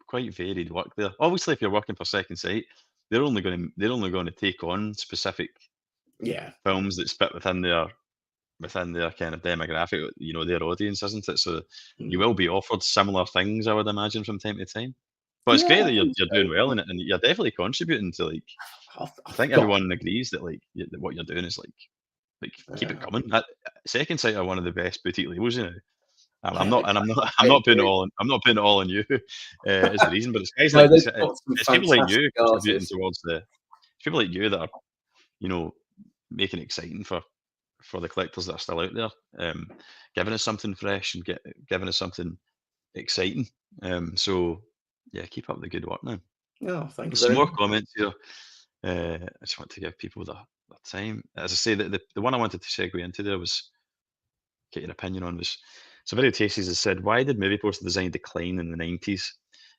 quite varied work there. Obviously, if you're working for Second Sight, they're only going to take on specific films that fit within their kind of demographic, you know, their audience, isn't it? So you will be offered similar things, I would imagine, from time to time. But it's great that you're doing well in it, and you're definitely contributing to like. I think everyone agrees that like that what you're doing is like keep it coming. Second Sight are one of the best boutique labels, you know. I'm not, and I'm not putting it all. I'm not putting it all on you as the reason, but it's guys No, like they've got some it's people like fantastic you contributing artists. towards it's people like you that are, making it exciting for the collectors that are still out there, giving us something fresh and giving us something exciting. So yeah, keep up the good work now. Oh, thank you Some very more much. comments here. I just want to give people their time. As I say, the one I wanted to segue into there was get your opinion on was, so Video Tasties has said, why did movie poster design decline in the 90s?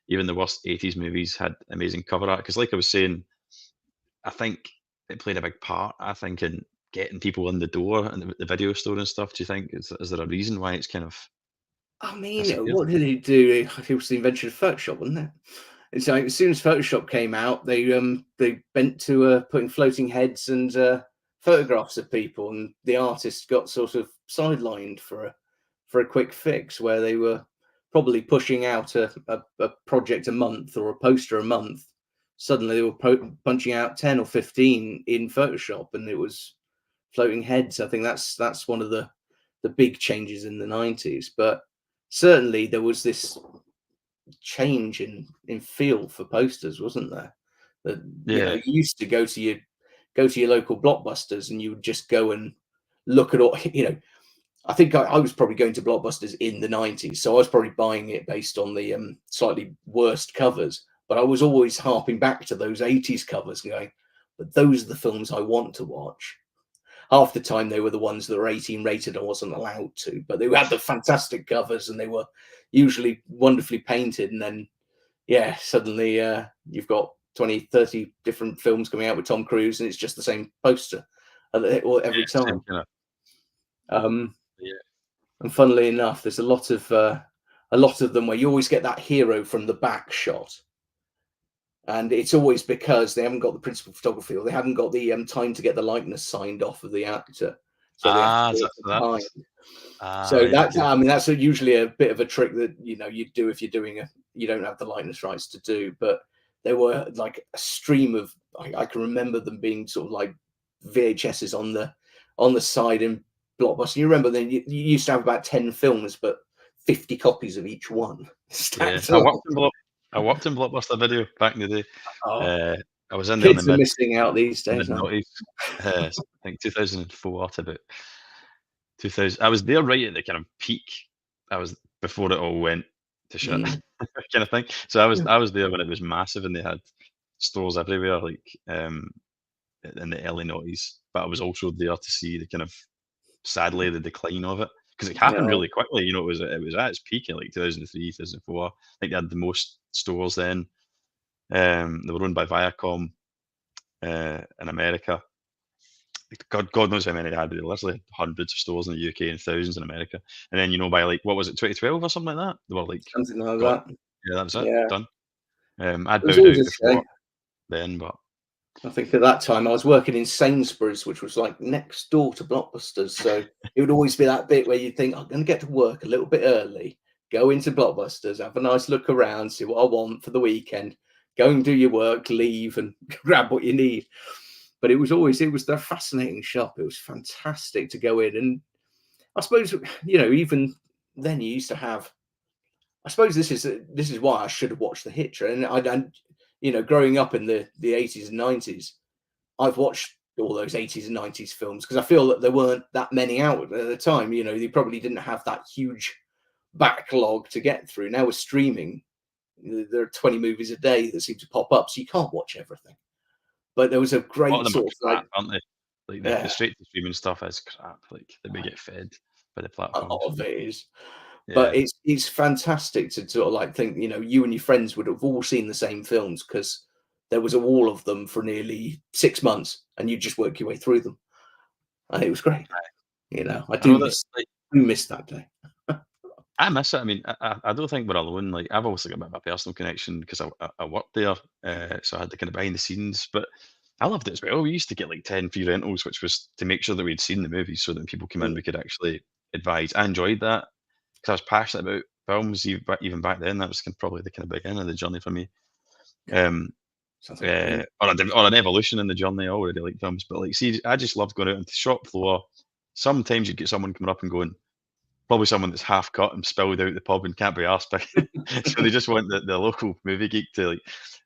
Even the worst 80s movies had amazing cover art. Because like I was saying, I think it played a big part, I think, in getting people in the door and the video store and stuff. Do you think, is there a reason why it's kind of I mean, disappeared? what did he do? It was the invention of Photoshop, wasn't it? It's like as soon as Photoshop came out, they bent to putting floating heads and photographs of people, and the artists got sort of sidelined for a quick fix, where they were probably pushing out a project a month or a poster a month. Suddenly they were punching out 10 or 15 in Photoshop, and it was floating heads. I think that's one of the big changes in the 90s. But certainly there was this change in feel for posters, wasn't there? That Yeah, you used to go to your local Blockbusters, and you would just go and look at all. I think I was probably going to Blockbusters in the 90s, so I was probably buying it based on the slightly worst covers. But I was always harping back to those 80s covers, going, "But those are the films I want to watch." Half the time they were the ones that were 18 rated. I wasn't allowed to, but they had the fantastic covers, and they were usually wonderfully painted. And then, yeah, suddenly you've got 20, 30 different films coming out with Tom Cruise, and it's just the same poster every same time. kind of, yeah, And funnily enough, there's a lot of them where you always get that hero from the back shot. And it's always because they haven't got the principal photography, or they haven't got the time to get the likeness signed off of the actor, so they have to do it from behind. So right, that's, okay. I mean, that's usually a bit of a trick that you do if you're doing you don't have the likeness rights to do. But there were like a stream of, I can remember them being sort of like VHSs on the side in Blockbuster. You remember then you used to have about 10 films, but 50 copies of each one Yeah, stacked up. I worked in Blockbuster Video back in the day. Oh, I was in there in the kids are missing out these days, mid aren't noughties. I think 2004 to about 2000. I was there right at the kind of peak. I was before it all went to they? shit, kind of thing. So I was there when it was massive and they had stores everywhere, like in the early noughties. But I was also there to see the kind of, sadly, the decline of it, because it happened No, really quickly. It was at its peak in like 2003, 2004. I think they had the most stores then. They were owned by Viacom in America. God knows how many they had, but they literally had hundreds of stores in the UK and thousands in America. And then, by like, what was it, 2012 or something like that? They were like, something like God, that. yeah, that was it, Yeah, done. I'd it was bowed always out a before shame. then, but I think at that time I was working in Sainsbury's, which was like next door to Blockbusters. So it would always be that bit where you think, I'm going to get to work a little bit early, go into Blockbusters, have a nice look around, see what I want for the weekend, go and do your work, leave and grab what you need. But it was the fascinating shop. It was fantastic to go in. And I suppose, even then you used to have, I suppose this is why I should have watched the Hitcher. And growing up in the 80s and 90s, I've watched all those 80s and 90s films because I feel that there weren't that many out at the time. They probably didn't have that huge backlog to get through. Now with streaming, there are 20 movies a day that seem to pop up, so you can't watch everything. But there was a a lot of great them are sort of like, crap, aren't they? Like the yeah, straight to streaming stuff is crap. Like that we get fed by the a lot platforms. of it is. But Yeah, it's fantastic to sort of like think, you and your friends would have all seen the same films because there was a wall of them for nearly 6 months, and you just work your way through them, and it was great. I I do know that. miss Like, that day. I miss it. I mean, I don't think we're alone. Like, I've obviously got a bit of a personal connection because I worked there, so I had the kind of behind the scenes. But I loved it as well. We used to get like 10 free rentals, which was to make sure that we'd seen the movies, so that when people came in, we could actually advise. I enjoyed that because I was passionate about films even back then. That was probably the kind of beginning of the journey for me. Um, Sounds like a or an evolution in the journey. I already like films, but like, see, I just loved going out into the shop floor. Sometimes you'd get someone coming up and going, probably someone that's half cut and spilled out the pub and can't be arsed by so they just want the local movie geek to like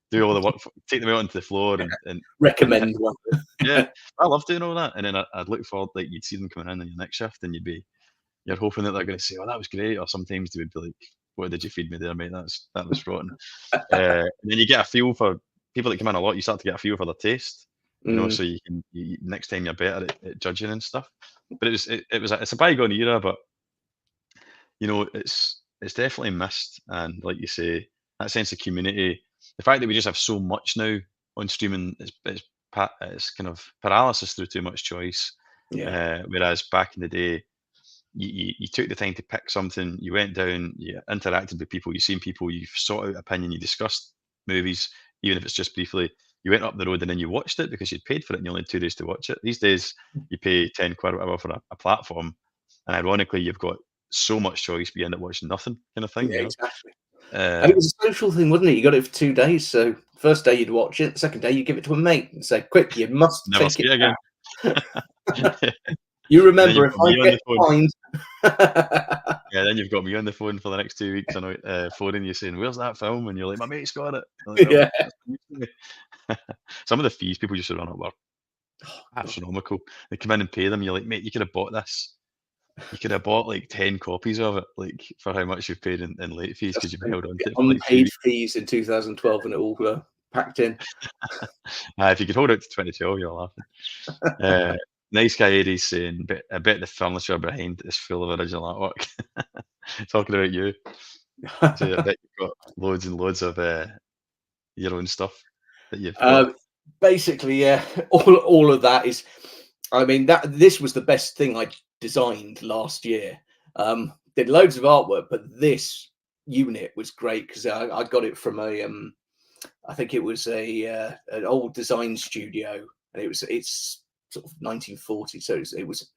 do all the work, take them out onto the floor and Recommend one. yeah, I love doing all that. And then I'd look forward, like you'd see them coming in on your next shift, and you're hoping that they're going to say, "Oh, that was great," or sometimes they would be like, "What did you feed me there, mate? That was rotten." And then you get a feel for people that come in a lot. You start to get a feel for their taste, so you can next time you're better at judging and stuff. But it's a bygone era, but it's definitely missed. And like you say, that sense of community, the fact that we just have so much now on streaming, it's kind of paralysis through too much choice. Yeah. Whereas back in the day, you took the time to pick something, you went down, you interacted with people, you've seen people, you've sought out opinion, you discussed movies, even if it's just briefly. You went up the road and then you watched it because you'd paid for it and you only had 2 days to watch it. These days, you pay 10 quid or whatever for a platform, and ironically, you've got so much choice, but you end up watching nothing, kind of thing. Yeah, exactly. Uh, And it was a social thing, wasn't it? You got it for 2 days. So first day you'd watch it, the second day you give it to a mate and say, "Quick, you must Never take see it it again. back." You remember, if I get fined. Yeah, then you've got me on the phone for the next 2 weeks, phoning you saying, "Where's that film?" And you're like, "My mate's got it." I'm like, Yeah. Some of the fees people used to run up were astronomical. They come in and pay them. You're like, "Mate, you could have bought this. You could have bought like 10 copies of it, like for how much you've paid in late fees because you've held on to it for like 3 Unpaid weeks." fees in 2012, and it all packed in. If you could hold out to 2012, you're laughing. Nice guy Eddie's saying, I bet the furniture behind is full of original artwork. Talking about you. So I bet you've got loads and loads of your own stuff that you've got. Basically, yeah, all of that is. I mean, this was the best thing I designed last year. Did loads of artwork, but this unit was great because I got it from I think it was an old design studio, and it's sort of 1940, so it was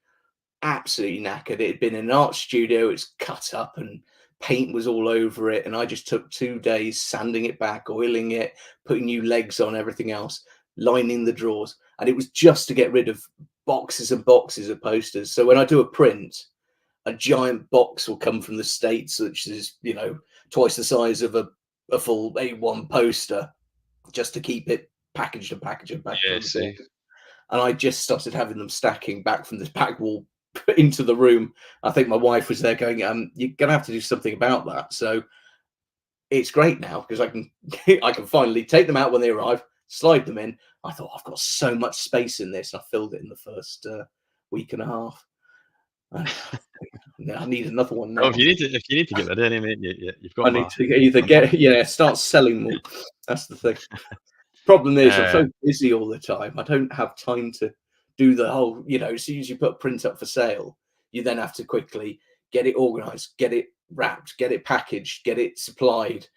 absolutely knackered. It had been in an art studio, it's cut up and paint was all over it, and I just took 2 days sanding it back, oiling it, putting new legs on, everything else, lining the drawers, and it was just to get rid of boxes and boxes of posters. So when I do a print, a giant box will come from the States, which is twice the size of a full A1 poster, just to keep it packaged and packaged and packaged. Yeah, see. And I just started having them stacking back from this back wall into the room. I think my wife was there going, "You're gonna have to do something about that." So it's great now because I can finally take them out when they arrive, slide them in. I thought, I've got so much space in this. I filled it in the first week and a half. I need another one now. Well, if you need to get rid of any, mate, you've got. I need to either start selling more. That's the thing. Problem is, I'm so busy all the time. I don't have time to do the whole, as soon as you put a print up for sale, you then have to quickly get it organized, get it wrapped, get it packaged, get it supplied.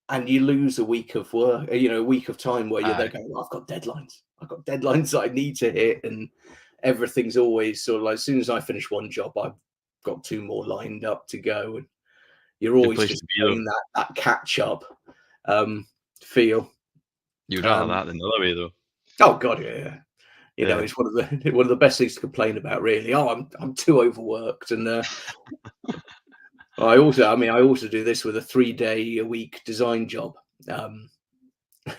And you lose a week of work, a week of time where you're there going, "Well, I've got deadlines that I need to hit." And everything's always sort of like, as soon as I finish one job, I've got 2 more lined up to go. And you're always just doing that catch up feel. You'd rather that than the other way, though. Oh God, yeah. It's one of the best things to complain about, really. Oh, I'm too overworked, and I also do this with a 3-day-a-week design job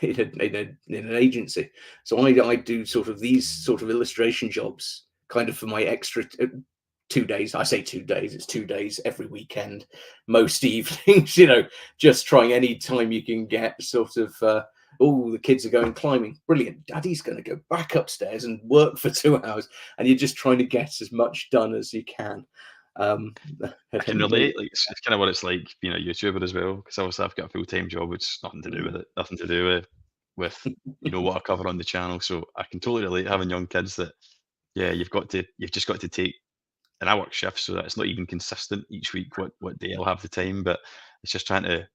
in an agency. So I do sort of these sort of illustration jobs, kind of for my extra 2 days. I say 2 days. It's 2 days every weekend, most evenings. Just trying any time you can get. Sort of. The kids are going climbing. Brilliant. Daddy's going to go back upstairs and work for 2 hours. And you're just trying to get as much done as you can. I can relate. Like, it's kind of what it's like being a YouTuber as well, because obviously I've got a full-time job, which is nothing to do with it. Nothing to do with what I cover on the channel. So I can totally relate having young kids that, you've just got to take. And I work shifts, so that it's not even consistent each week what day I'll have the time, but it's just trying to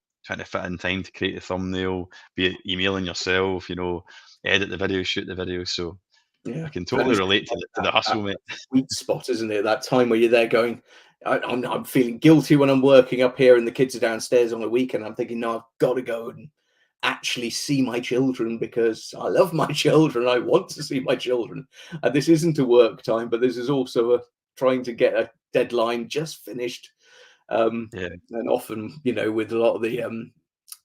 fit in time to create a thumbnail, be it emailing yourself, edit the video, shoot the video. So I can totally relate to the hustle, mate. Sweet spot, isn't it? That time where you're there going, I'm feeling guilty when I'm working up here and the kids are downstairs on a weekend. I'm thinking, no, I've got to go and actually see my children because I love my children. I want to see my children. And this isn't a work time, but this is also trying to get a deadline just finished. And often, you know, with a lot of the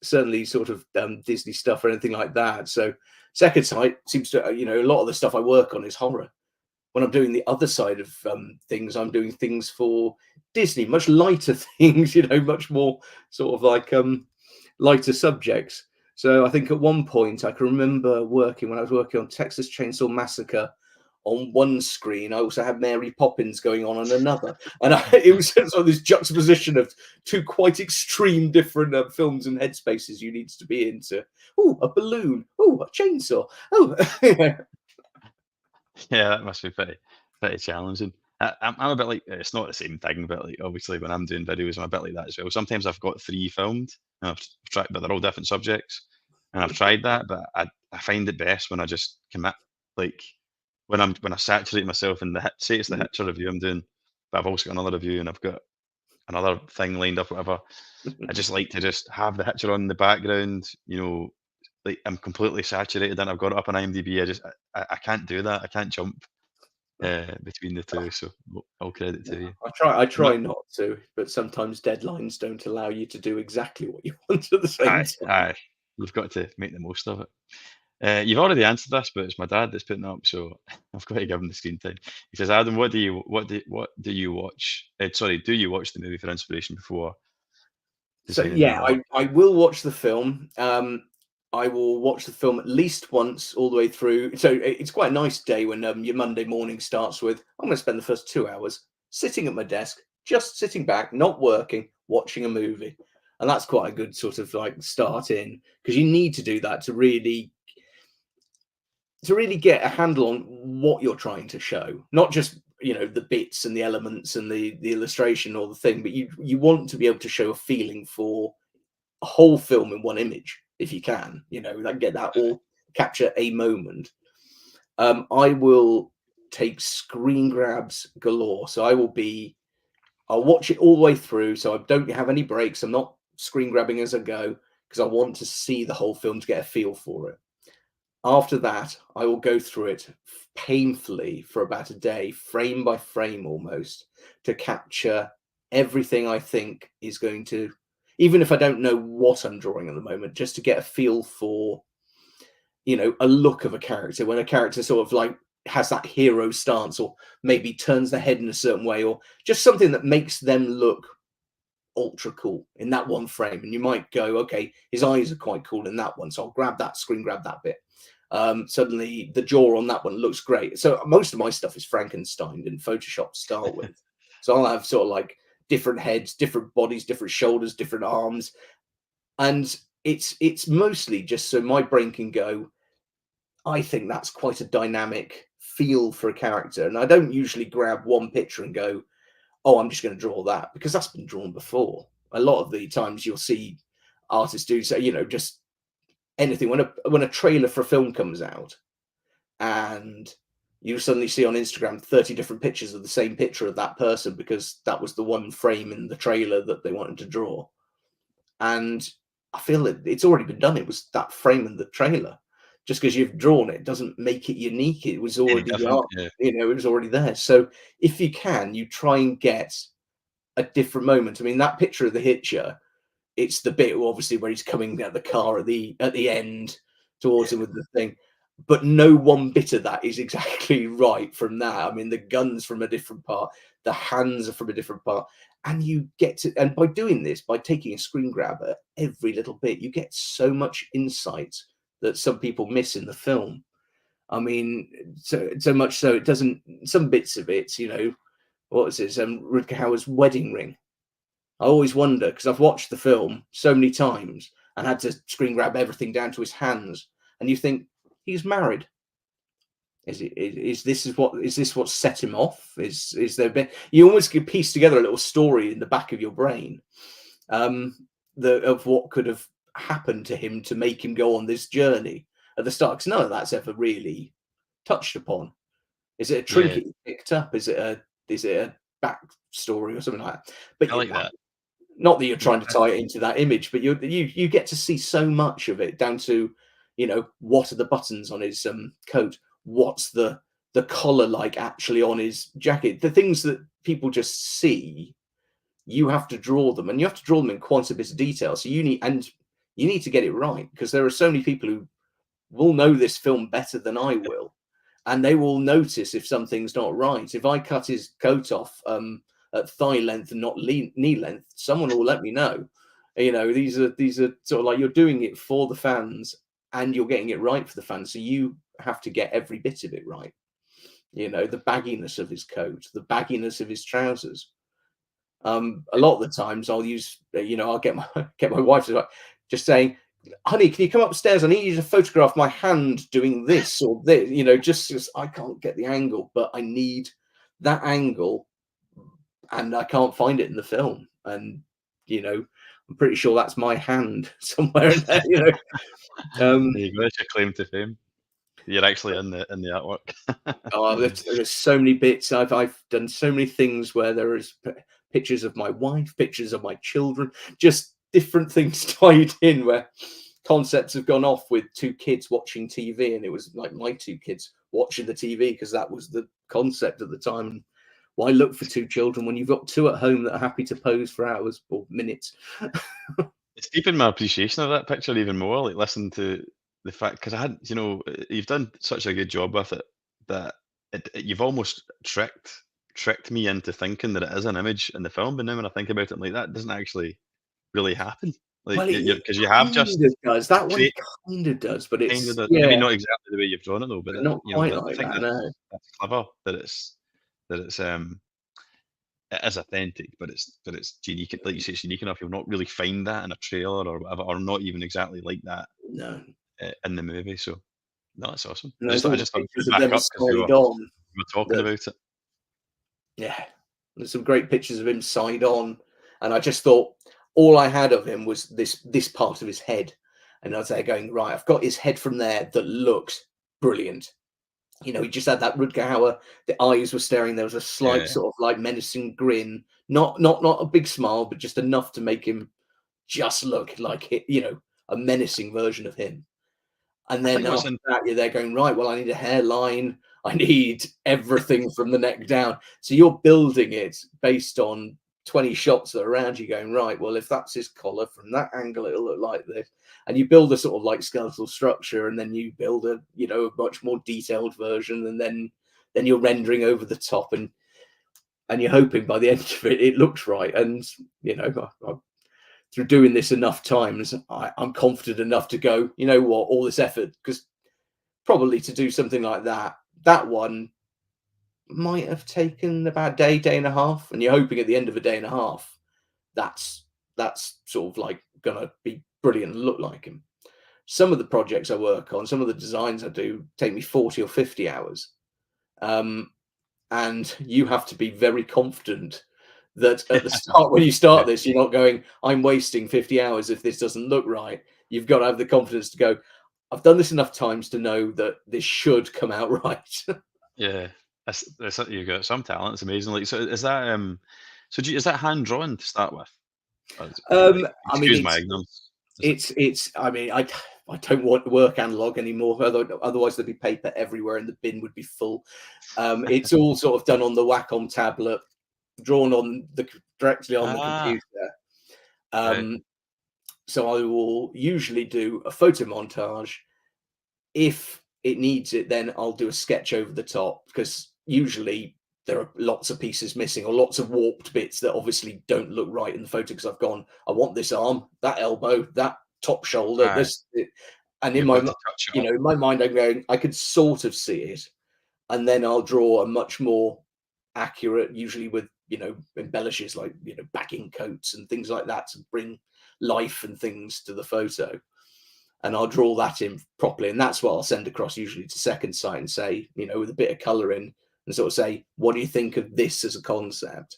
certainly sort of Disney stuff or anything like that. So second sight seems to, you know, a lot of the stuff I work on is horror. When I'm doing the other side of things, I'm doing things for Disney, much lighter things, you know, much more sort of like lighter subjects. So I think at one point I can remember working, when I was working on Texas Chainsaw Massacre, on one screen I also had Mary Poppins going on another, and it was sort of this juxtaposition of two quite extreme different films and headspaces you needed to be into. Oh, a balloon! Oh, a chainsaw! Oh, Yeah, that must be pretty challenging. I'm a bit like, it's not the same thing, but like obviously when I'm doing videos, I'm a bit like that as well. Sometimes I've got 3 filmed, and I've tried, but they're all different subjects, and I've tried that, but I find it best when I just commit. Like when I saturate myself in say it's the Hitcher review I'm doing, but I've also got another review and I've got another thing lined up, whatever. I just like to just have the Hitcher on in the background, you know, like I'm completely saturated and I've got it up on IMDb. I can't do that. I can't jump between the two. So all credit to you. I try not to, but sometimes deadlines don't allow you to do exactly what you want at the same time. Aye, you've got to make the most of it. You've already answered this, but it's my dad that's putting it up, so I've got to give him the screen time. He says, Adam, what do you watch? Sorry, do you watch the movie for inspiration before? So yeah, I will watch the film. I will watch the film at least once all the way through. So it's quite a nice day when your Monday morning starts with, I'm going to spend the first 2 hours sitting at my desk, just sitting back, not working, watching a movie. And that's quite a good sort of like start in, because you need to do that to really get a handle on what you're trying to show, not just, you know, the bits and the elements and the illustration or the thing, but you want to be able to show a feeling for a whole film in one image if you can, you know, like get that all, capture a moment. I will take screen grabs galore, so I'll watch it all the way through, so I don't have any breaks. I'm not screen grabbing as I go, because I want to see the whole film to get a feel for it. After that, I will go through it painfully for about a day, frame by frame almost, to capture everything I think is going to, even if I don't know what I'm drawing at the moment, just to get a feel for, you know, a look of a character. When a character sort of like has that hero stance, or maybe turns their head in a certain way, or just something that makes them look ultra cool in that one frame. And you might go, okay, his eyes are quite cool in that one, so I'll grab that, screen grab that bit. Suddenly the jaw on that one looks great. So most of my stuff is Frankenstein in Photoshop to start with. So I'll have sort of like different heads, different bodies, different shoulders, different arms. And it's mostly just so my brain can go, I think that's quite a dynamic feel for a character. And I don't usually grab one picture and go, oh, I'm just going to draw that, because that's been drawn before. A lot of the times you'll see artists do so, you know, just anything. When a trailer for a film comes out and you suddenly see on Instagram 30 different pictures of the same picture of that person, because that was the one frame in the trailer that they wanted to draw. And I feel it's already been done. It was that frame in the trailer. Just because you've drawn it doesn't make it unique. It was already, you know, it was already there. So if you can, you try and get a different moment. I mean, that picture of the Hitcher, it's the bit obviously where he's coming out the car at the end towards him with the thing, but no one bit of that is exactly right from that. I mean, the gun's from a different part, the hands are from a different part, and you get to, and by doing this, by taking a screen grab at every little bit, you get so much insight that some people miss in the film. I mean, so much so it doesn't, some bits of it, you know, what is this? Rutger Hauer's wedding ring. I always wonder, because I've watched the film so many times and had to screen grab everything down to his hands, and you think he's married. Is this what set him off? Is there been, you almost could piece together a little story in the back of your brain, of what could have happened to him to make him go on this journey at the start, because none of that's ever really touched upon. Is it a trinket you picked up? Is it a backstory or something like that? But I like that. Not that you're trying to tie it into that image, but you get to see so much of it, down to, you know, what are the buttons on his coat? What's the the collar like actually on his jacket. The things that people just see, you have to draw them, and you have to draw them in quite a bit of detail. So you need to get it right, because there are so many people who will know this film better than I will, and they will notice if something's not right. If I cut his coat off at thigh length and not knee length, someone will let me know. You know, these are sort of like, you're doing it for the fans and you're getting it right for the fans, so you have to get every bit of it right. You know, the bagginess of his coat, the bagginess of his trousers. A lot of the times I'll use, I'll get my wife to, like, just saying, honey, can you come upstairs? I need you to photograph my hand doing this or this, just I can't get the angle, but I need that angle and I can't find it in the film. And, I'm pretty sure that's my hand somewhere in there, There you go, that's your claim to fame. You're actually in the artwork. Oh, there's so many bits. I've done so many things where there is pictures of my wife, pictures of my children, just different things tied in, where concepts have gone off with two kids watching TV, and it was like my two kids watching the TV because that was the concept at the time. Why look for two children when you've got two at home that are happy to pose for hours or minutes? It's deepened my appreciation of that picture even more. Like, listen to the fact, because I had, you've done such a good job with it that you've almost tricked me into thinking that it is an image in the film. But now when I think about it, I'm like, that doesn't actually really happen. Like, Well, it because you have just does. That one create kind of does, but it's maybe not exactly the way you've drawn it though. But not quite I like think that. No. that's clever that it's it is authentic, but it's unique. Like you say, it's unique enough. You'll not really find that in a trailer or whatever, or not even exactly like that No. in the movie. So no, that's awesome. And I there's just all thought I'd pictures put of back them up because side on. we were talking about it. Yeah, there's some great pictures of him side on, and I just thought all I had of him was this part of his head, and I was there going, right, I've got his head from there that looks brilliant. He just had that Rutger Hauer. The eyes were staring. There was a slight Yeah, sort of like menacing grin, not a big smile, but just enough to make him just look like it, a menacing version of him. And I then think what's after that, you're there going, right, well, I need a hairline. I need everything from the neck down. So you're building it based on 20 shots that are around you going, right, well, if that's his collar from that angle, it'll look like this. And you build a sort of like skeletal structure, and then you build a, a much more detailed version. And then you're rendering over the top, and you're hoping by the end of it, it looks right. And, through doing this enough times, I'm confident enough to go, you know what, all this effort, because probably to do something like that one might have taken about a day and a half, and you're hoping at the end of a day and a half, that's sort of like gonna be brilliant and look like him. Some of the projects I work on, some of the designs I do, take me 40 or 50 hours, and you have to be very confident that at the start, when you start this, you're not going, I'm wasting 50 hours if this doesn't look right. You've got to have the confidence to go, I've done this enough times to know that this should come out right. yeah. That's you got some talent. It's amazing. Like, so is that is that hand drawn to start with? Like, I mean, excuse my ignorance. I mean, I don't want to work analog anymore. Otherwise, there'd be paper everywhere, and the bin would be full. It's all sort of done on the Wacom tablet, drawn on directly on the computer. Right. So I will usually do a photo montage. If it needs it, then I'll do a sketch over the top, because usually there are lots of pieces missing or lots of warped bits that obviously don't look right in the photo, because I've gone, I want this arm, that elbow, that top shoulder, and in You've my, got to touch it up. in my mind, I'm going, I could sort of see it, and then I'll draw a much more accurate, usually with embellishes like backing coats and things like that to bring life and things to the photo. And I'll draw that in properly, and that's what I'll send across usually to Second Sight and say, with a bit of color in, and sort of say, what do you think of this as a concept?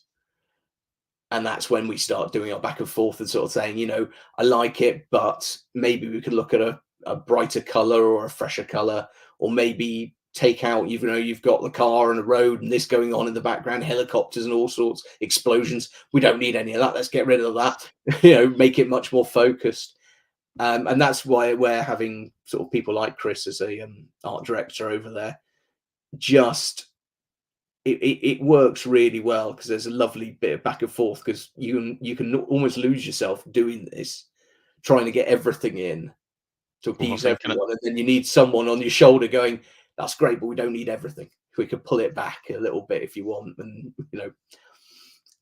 And that's when we start doing our back and forth and sort of saying, I like it, but maybe we could look at a brighter color or a fresher color, or maybe take out, you've got the car and a road and this going on in the background, helicopters and all sorts, explosions. We don't need any of that. Let's get rid of that, make it much more focused. And that's why we're having sort of people like Chris as a art director over there. just it works really well because there's a lovely bit of back and forth because you can almost lose yourself doing this, trying to get everything in to appease Overthinking it. everyone, and then you need someone on your shoulder going, "That's great, but we don't need everything. We could pull it back a little bit if you want," and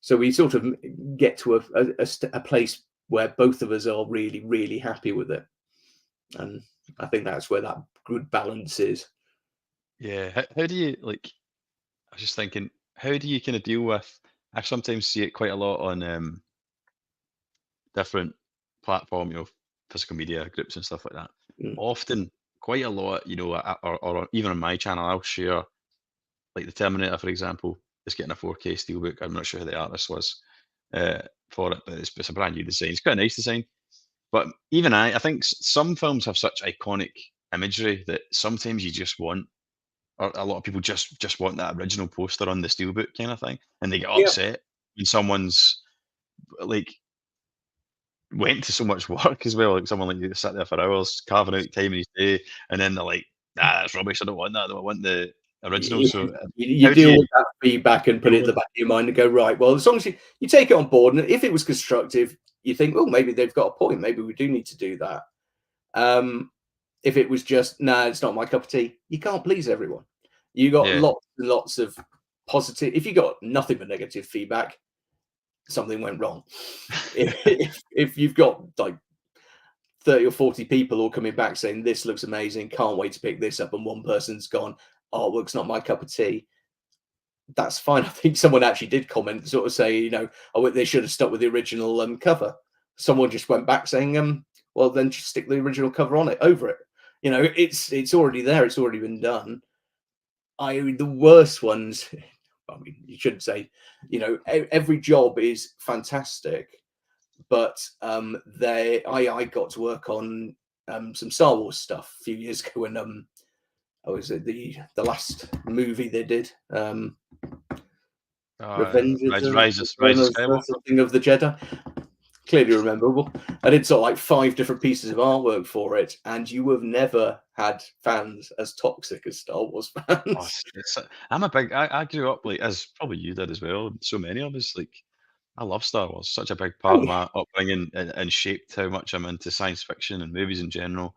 so we sort of get to a place where both of us are really, really happy with it, and I think that's where that good balance is. Yeah. How do you like? I was just thinking, how do you kind of deal with? I sometimes see it quite a lot on different platform, physical media groups and stuff like that. Mm. Often, quite a lot, or even on my channel, I'll share like the Terminator, for example, is getting a 4K steelbook. I'm not sure who the artist was for it, but it's a brand new design. It's quite a nice design. But even I think some films have such iconic imagery that sometimes you just want, or a lot of people just want that original poster on the steelbook kind of thing, and they get Yeah. upset when someone's like went to so much work as well. Like someone like you sat there for hours carving out time in his day, and then they're like, "Ah, that's rubbish. I don't want that. I want the original." You, So, you how do deal you with that feedback and put deal it at with? the back of your mind and go, right, well, as long as you take it on board, and if it was constructive, you think, oh, maybe they've got a point. Maybe we do need to do that. If it was just, nah, it's not my cup of tea, you can't please everyone. You got Yeah, lots and lots of positive. If you got nothing but negative feedback, something went wrong. If you've got like 30 or 40 people all coming back saying this looks amazing, can't wait to pick this up, and one person's gone, artwork's not my cup of tea, that's fine. I think someone actually did comment, sort of say, oh, they should have stuck with the original cover. Someone just went back saying, well, then just stick the original cover on it, over it. It's already there. It's already been done. The worst ones, I mean, you shouldn't say, every job is fantastic, but I got to work on some Star Wars stuff a few years ago when was it the last movie they did, Revenge of the Rise of or Skywalker. something of the Jedi. Clearly rememberable. I did sort of like 5 different pieces of artwork for it, and you have never had fans as toxic as Star Wars Oh, fans. I'm a big. I grew up like as probably you did as well. So many of us like. I love Star Wars. Such a big part Oh of yeah, my upbringing and shaped how much I'm into science fiction and movies in general.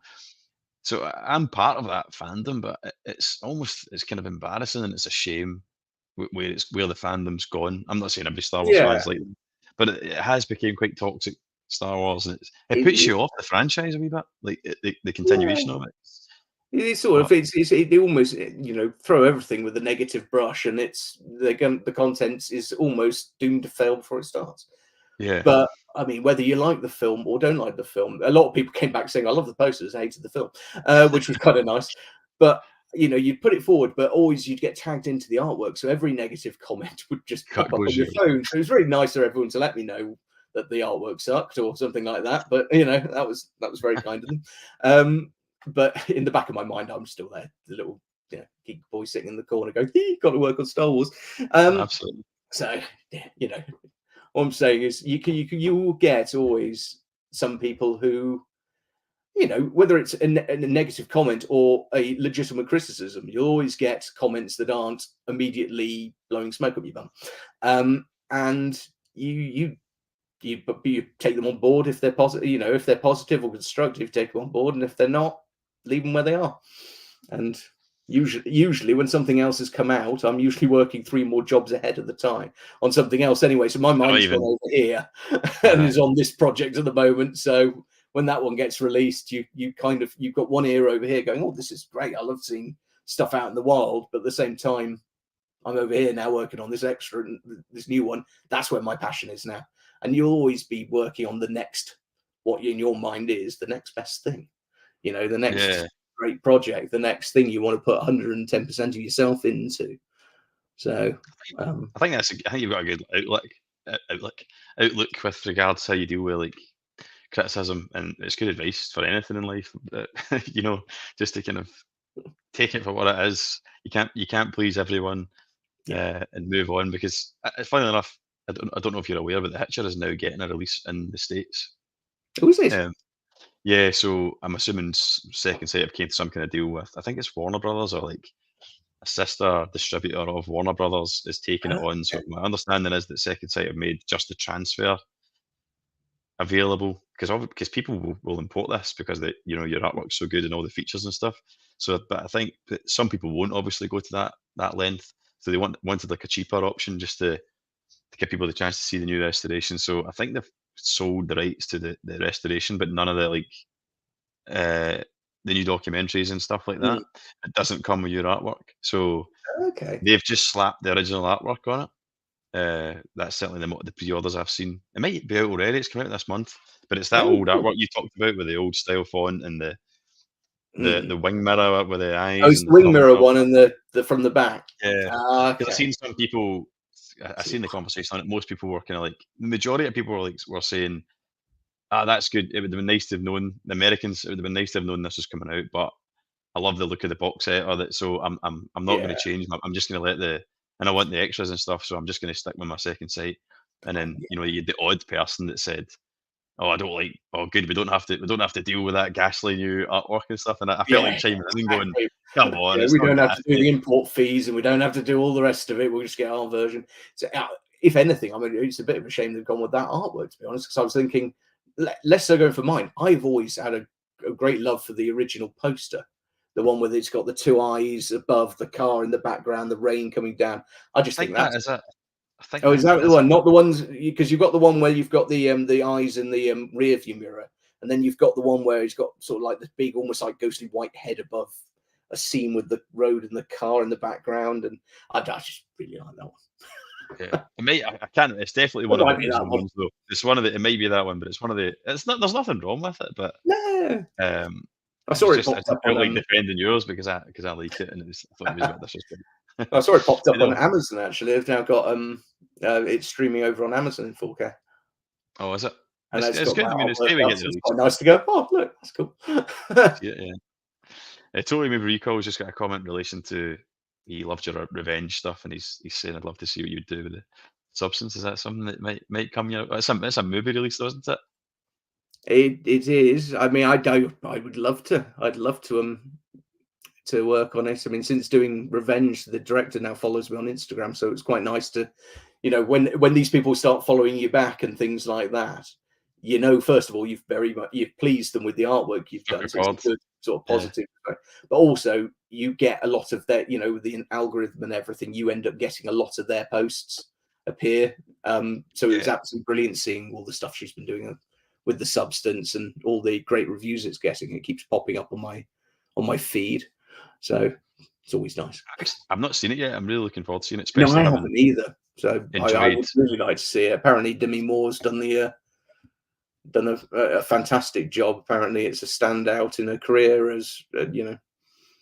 So I'm part of that fandom, but it's kind of embarrassing and it's a shame where the fandom's gone. I'm not saying every Star Wars yeah. fan's like them, but it has become quite toxic, Star Wars, and it puts It, you off the franchise a wee bit, like the yeah. continuation of it. It's sort But of they almost throw everything with a negative brush, and the content is almost doomed to fail before it starts. yeah, But I mean, whether you like the film or don't like the film, a lot of people came back saying, "I love the posters, I hated the film," which was kind of nice. But you'd put it forward, but always you'd get tagged into the artwork, so every negative comment would just cut pop up on goes your you. phone. So it was very nice of everyone to let me know that the artwork sucked or something like that. But that was very kind of them. But in the back of my mind, I'm still there, the little geek boy sitting in the corner, going, "Got to work on Star Wars." Absolutely, So yeah. What I'm saying is, you will get always some people who, whether it's a negative comment or a legitimate criticism, you'll always get comments that aren't immediately blowing smoke up your bum, and you take them on board if they're positive. If they're positive or constructive, take them on board, and if they're not, leave them where they are. And usually when something else has come out, I'm usually working 3 more jobs ahead of the time on something else anyway. So my not mind's gone even. over here and Uh, is on this project at the moment. So when that one gets released, you've got one ear over here going, "Oh, this is great. I love seeing stuff out in the wild." But at the same time, I'm over here now working on this extra, this new one. That's where my passion is now. And you'll always be working on the next, what in your mind is the next best thing, the next yeah. great project, the next thing you want to put 110% of yourself into. So, I think I think you've got a good outlook with regards to how you deal with like criticism, and it's good advice for anything in life. But, just to kind of take it for what it is. You can't please everyone yeah. and move on because, funnily enough, I don't know if you're aware, but the Hitcher is now getting a release in the States. Who is this? Um, yeah, so I'm assuming second sight came to some kind of deal with. I think it's Warner Brothers or like sister distributor of Warner Brothers is taking it on. So my understanding is that Second Sight have made just the transfer available, because people will import this because your artwork's so good and all the features and stuff. So, but I think that some people won't obviously go to that length, so they wanted like a cheaper option just to give people the chance to see the new restoration. So I think they've sold the rights to the restoration, but none of the the new documentaries and stuff like that. It doesn't come with your artwork. So they've just slapped the original artwork on it. That's certainly the pre-orders I've seen. It might be out already. It's coming out this month, but it's that old artwork you talked about with the old style font and the wing mirror with the eyes. Oh, it's the wing mirror one and the from the back. Yeah, because I've seen some people. I've seen the conversation on it. Most people were kind of like, the majority of people were saying, that's good. It would have been nice to have known, the Americans. It would have been nice to have known this was coming out, but I love the look of the box set of it, so I'm not going to change. I'm just going to let and I want the extras and stuff, so I'm just going to stick with my Second Sight. And then you had the odd person that said, "Oh, I don't like. Oh, good. We don't have to deal with that ghastly new artwork and stuff." And I felt like chiming in and going, "Come on, we don't have to do the import fees and we don't have to do all the rest of it. We'll just get our version." So, if anything, I mean, it's a bit of a shame they've gone with that artwork, to be honest, because I was thinking, less so going for mine. I've always had a great love for the original poster. The one where it's got the two eyes above the car in the background, the rain coming down. I just think that is it. Oh, is that the one? Not the ones, because you've got the one where you've got the eyes in the rear view mirror, and then you've got the one where he's got sort of like this big, almost like ghostly white head above a scene with the road and the car in the background, and I just really like that one. Yeah, I can't. It's definitely one of the original ones, though. It's one of the. It might be that one, but it's one of the. It's not. There's nothing wrong with it, but no. I saw it popped up on like defending yours because I like it, and I thought it was about this. I saw it popped up on Amazon. Actually, they've now got it's streaming over on Amazon in 4K. Oh, is it? And it's good. I mean, it's quite nice to go. Oh, look, that's cool. Yeah. Totally maybe Recall's just got a comment in relation to he loved your revenge stuff, and he's saying I'd love to see what you'd do with the substance. Is that something that might come? It's a movie release, though, isn't it? It is. I mean, I would love to. I'd love to work on it. I mean, since doing Revenge, the director now follows me on Instagram, so it's quite nice to, when these people start following you back and things like that, first of all, you've pleased them with the artwork you've done, so it's a good sort of positive. Yeah. But also, you get a lot of their, with the algorithm and everything, you end up getting a lot of their posts appear. So it's absolutely brilliant seeing all the stuff she's been doing with the substance and all the great reviews it's getting. It keeps popping up on my feed, so it's always nice. I've not seen it yet. I'm really looking forward to seeing it. No, I haven't either. So I would really like to see it. Apparently, Demi Moore's done a fantastic job. Apparently, it's a standout in her career as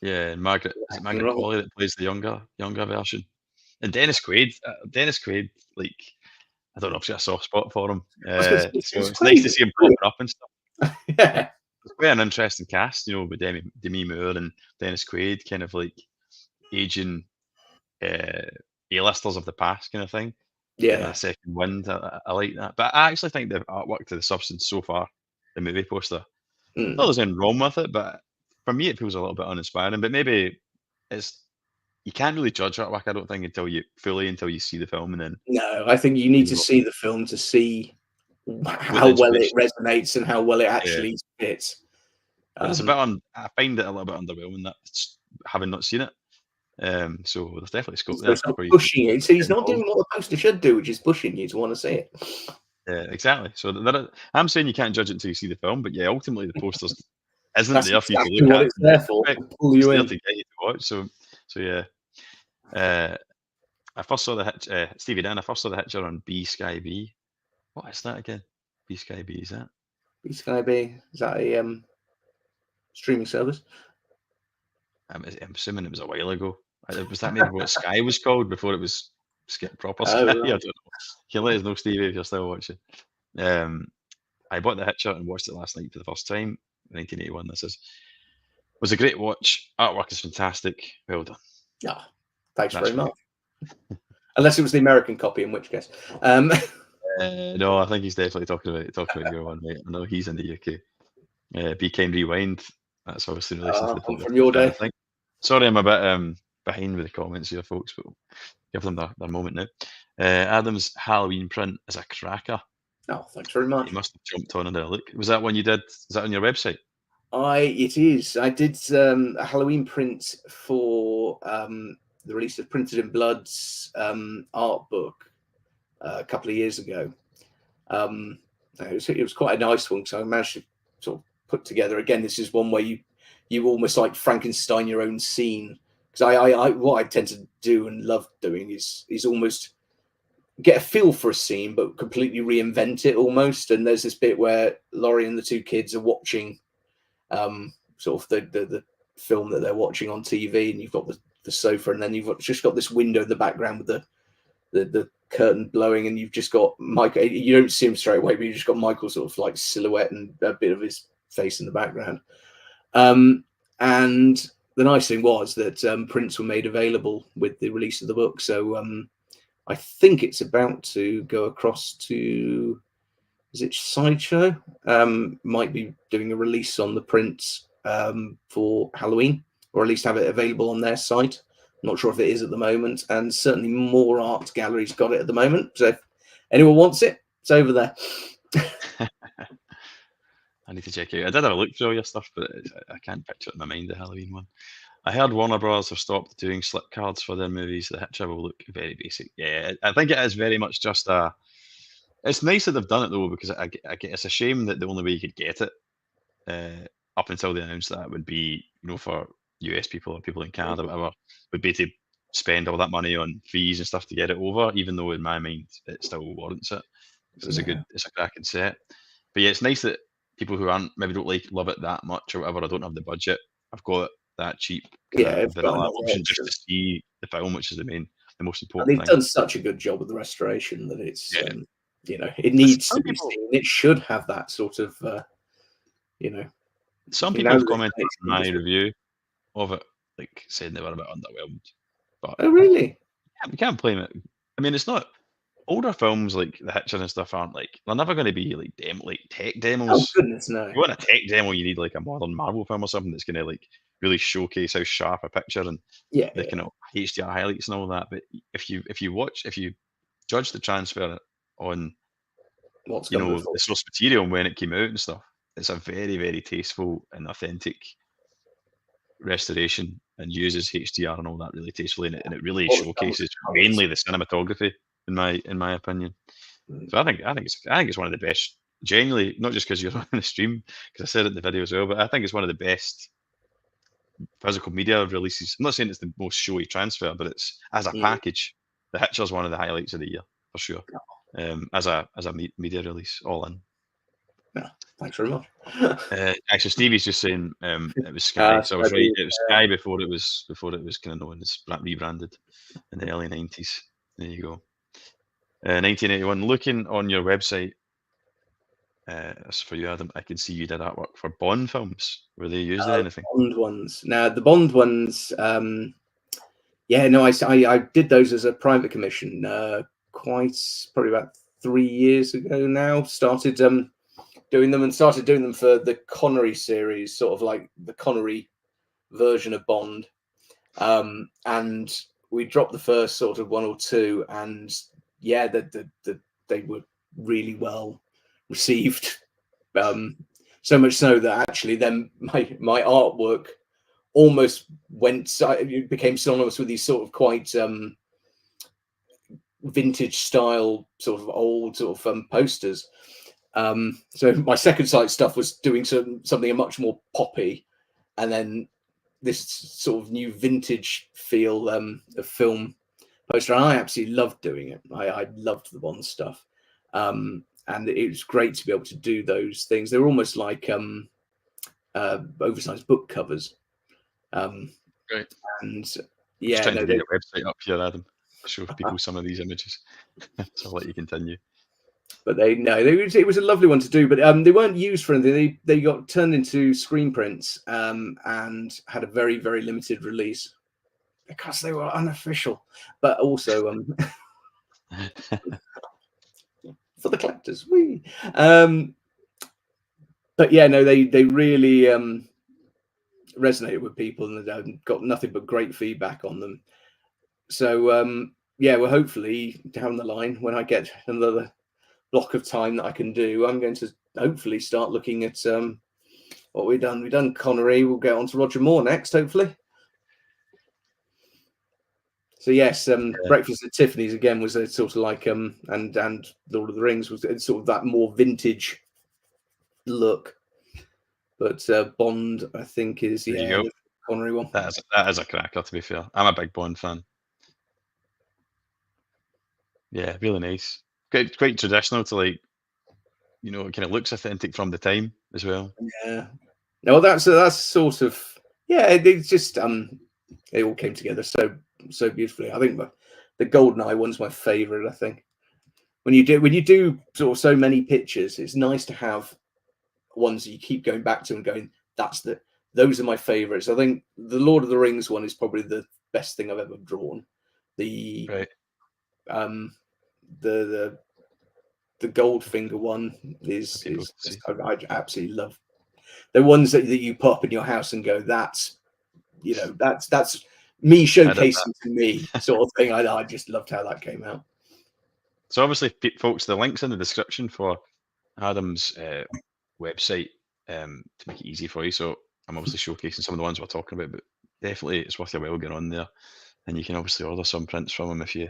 Yeah, and Margaret Qualley that plays the younger version, and Dennis Quaid. Like, I don't know if she's got a soft spot for him. So it's nice to see him popping up and stuff. Yeah. It's quite an interesting cast, with Demi Moore and Dennis Quaid, kind of like aging A-listers of the past kind of thing. Yeah. Second wind. I like that. But I actually think the artwork to the substance so far, the movie poster, not there's anything wrong with it, but for me it feels a little bit uninspiring. But maybe you can't really judge artwork, I don't think, until you see the film, and then. No, I think you need to see the film to see how well it resonates and how well it actually fits. It's a bit I find it a little bit underwhelming that having not seen it. So there's definitely scope there. Pushing it. So he's not doing what the poster should do, which is pushing you to want to see it. Yeah, exactly. So I'm saying you can't judge it until you see the film, but yeah, ultimately the posters isn't there for you to look at. It's there for. Pull you in. There to get you to watch. So yeah. I first saw the Stevie Dan. I first saw the Hitcher on B Sky B. What is that again? B Sky B, is that? B Sky B, is that a streaming service? I'm assuming it was a while ago. Was that maybe what Sky was called before it was proper Sky? Right. I don't know. You can let us know, Stevie, if you're still watching. I bought the Hitcher and watched it last night for the first time. 1981. Was a great watch. Artwork is fantastic. Well done. Yeah, thanks very much. Unless it was the American copy, in which case. No, I think he's definitely talking about your one, mate. I know he's in the UK. Be Kind Rewind. That's obviously in relation to from your day. Sorry, I'm a bit behind with the comments here, folks, but we'll give them their moment now. Adam's Halloween print is a cracker. Oh, thanks very much. You must have jumped on and had a look. Was that one you did? Is that on your website? It is. I did a Halloween print for the release of Printed in Blood's art book a couple of years ago. It was quite a nice one, so I managed to sort of put together. Again, this is one where you almost like Frankenstein your own scene, because I what I tend to do and love doing is almost get a feel for a scene but completely reinvent it almost. And there's this bit where Laurie and the two kids are watching sort of the film that they're watching on TV, and you've got the sofa, and then you've just got this window in the background with the curtain blowing, and you've just got Michael. You don't see him straight away, but you just got Michael sort of like silhouette and a bit of his face in the background. And the nice thing was that prints were made available with the release of the book. So I think it's about to go across to, is it Sideshow? Might be doing a release on the prints for Halloween, or at least have it available on their site. I'm not sure if it is at the moment, and certainly more art galleries got it at the moment. So if anyone wants it, it's over there. I need to check it out. I did have a look through all your stuff, but I can't picture it in my mind, the Halloween one. I heard Warner Bros. Have stopped doing slip cards for their movies. The Hitcher will look very basic. Yeah, I think it is very much just a... It's nice that they've done it, though, because I get it's a shame that the only way you could get it up until they announced that would be, for US people or people in Canada, whatever, would be to spend all that money on fees and stuff to get it over, even though in my mind it still warrants it. It's a cracking set. But yeah, it's nice that people who maybe don't love it that much or whatever, or don't have the budget, I've got that cheap vanilla option just to see the film, which is the most important thing. They've done such a good job with the restoration that it's it needs to be seen. It should have that sort of Some people have commented on my review of it, like saying they were a bit underwhelmed. But oh really? Yeah, we can't blame it. I mean, it's not older films like The Hitcher and stuff aren't like, they're never going to be like tech demos. Oh goodness, no. If you want a tech demo, you need like a modern Marvel film or something that's going to like really showcase how sharp a picture and the kind of HDR highlights and all that. But if you judge the transfer on the source material and when it came out and stuff, it's a very, very tasteful and authentic restoration and uses HDR and all that really tastefully, and it really showcases mainly the cinematography in my opinion. So I think it's one of the best, genuinely, not just because you're on the stream, because I said it in the video as well, but I think it's one of the best physical media releases. I'm not saying it's the most showy transfer, but it's as a package, The Hitcher is one of the highlights of the year for sure. As a media release, all in. Yeah, thanks very much. Actually, Stevie's just saying it was Sky, so I was right. It was Sky before it was kind of known as rebranded in the early 90s. There you go. 1981. Looking on your website, as for you, Adam, I can see you did artwork for Bond films. Were they used in anything? Bond ones. Now the Bond ones. I did those as a private commission. Probably about 3 years ago now. Started doing them for the Connery series, sort of like the Connery version of Bond. And we dropped the first sort of one or two, and they were really well received. So much so that actually then my artwork almost became synonymous with these sort of quite vintage style, sort of old sort of posters. So my second site stuff was doing something much more poppy, and then this sort of new vintage feel of film poster. And I absolutely loved doing it. I loved the Bond stuff, and it was great to be able to do those things. They were almost like oversized book covers. Great. And just trying to get your website up here, Adam. Show people some of these images. So I'll let you continue. But it was a lovely one to do, but they weren't used for anything. They got turned into screen prints and had a very, very limited release because they were unofficial, but also for the collectors. But yeah, no, they really resonated with people, and I've got nothing but great feedback on them. So yeah, well, hopefully down the line, when I get another block of time that I can do, I'm going to hopefully start looking at what we've done. We've done Connery. We'll get on to Roger Moore next, hopefully. So yes, Breakfast at Tiffany's again was a sort of like and Lord of the Rings was sort of that more vintage look. But Bond, I think, is the Connery one. That is a cracker, to be fair. I'm a big Bond fan. Yeah, really nice. Quite traditional to, like, you know, it kind of looks authentic from the time as well. Yeah. No, that's sort of, yeah. It's just it all came together so beautifully. I think the GoldenEye one's my favorite. I think when you do sort of so many pictures, it's nice to have ones that you keep going back to and going, those are my favorites. I think the Lord of the Rings one is probably the best thing I've ever drawn. The Goldfinger one is I absolutely love. The ones that you put up in your house and go, that's me showcasing to me sort of thing. I just loved how that came out. So obviously, folks, the link's in the description for Adam's website to make it easy for you. So I'm obviously showcasing some of the ones we're talking about, but definitely it's worth your while getting on there, and you can obviously order some prints from him if you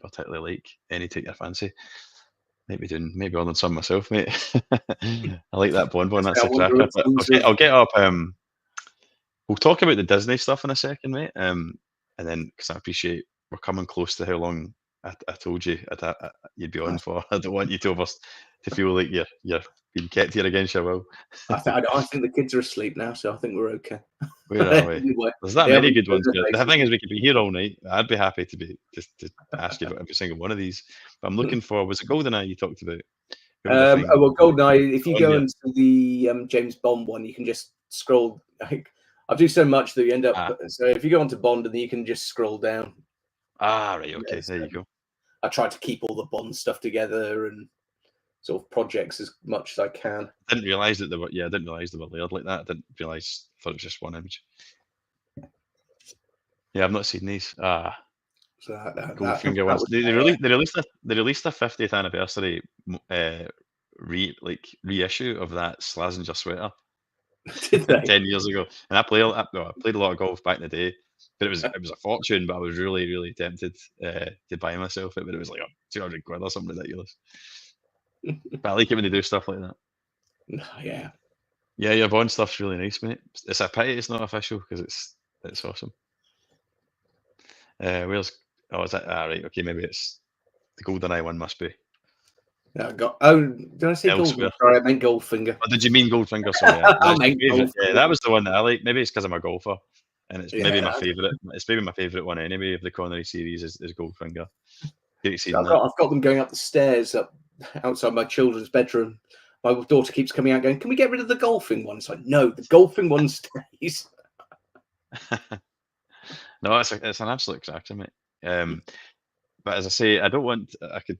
particularly like any take your fancy. Maybe ordering some myself, mate. I like that Bond one. That's a cracker. I'll get up. We'll talk about the Disney stuff in a second, mate. And then, because I appreciate we're coming close to how long I told you you'd be on for. I don't want you to feel like you're being kept here against your will. I think the kids are asleep now, so I think we're okay. Where are we? Anyway, there's that many good ones. The thing is, we could be here all night. I'd be happy to ask you about every single one of these. But I'm looking for, was it GoldenEye you talked about? Well, GoldenEye, if you go into the James Bond one, you can just scroll. I do so much that you end up. So if you go onto Bond, and then you can just scroll down. Right. Okay. Yes, there you go. I try to keep all the Bond stuff together and sort of projects as much as I can. I didn't realise that they were. Yeah, I didn't realise they were layered like that. I didn't realise. I thought it was just one image. Yeah, I've not seen these. So Goldfinger ones. They released a 50th anniversary reissue of that Slazenger sweater. 10 years ago, and I played a lot of golf back in the day, but it was a fortune. But I was really, really tempted to buy myself it, but it was like 200 quid or something ridiculous. But I like it when they do stuff like that. Yeah, your Bond stuff's really nice, mate. It's a pity it's not official because it's awesome. Is that? Right, okay, maybe it's the GoldenEye one. Must be. Yeah, did I say Goldfinger? Sorry, I meant Goldfinger. Oh, did you mean Goldfinger? Sorry, yeah, that was the one that I like. Maybe it's because I'm a golfer, and it's maybe my favourite. It's maybe my favourite one anyway of the Connery series is Goldfinger. I've got them going up the stairs up outside my children's bedroom. My daughter keeps coming out going, "Can we get rid of the golfing one?" It's like, no, the golfing one stays. No, it's an absolute cracker, mate. But as I say, I don't want. I could.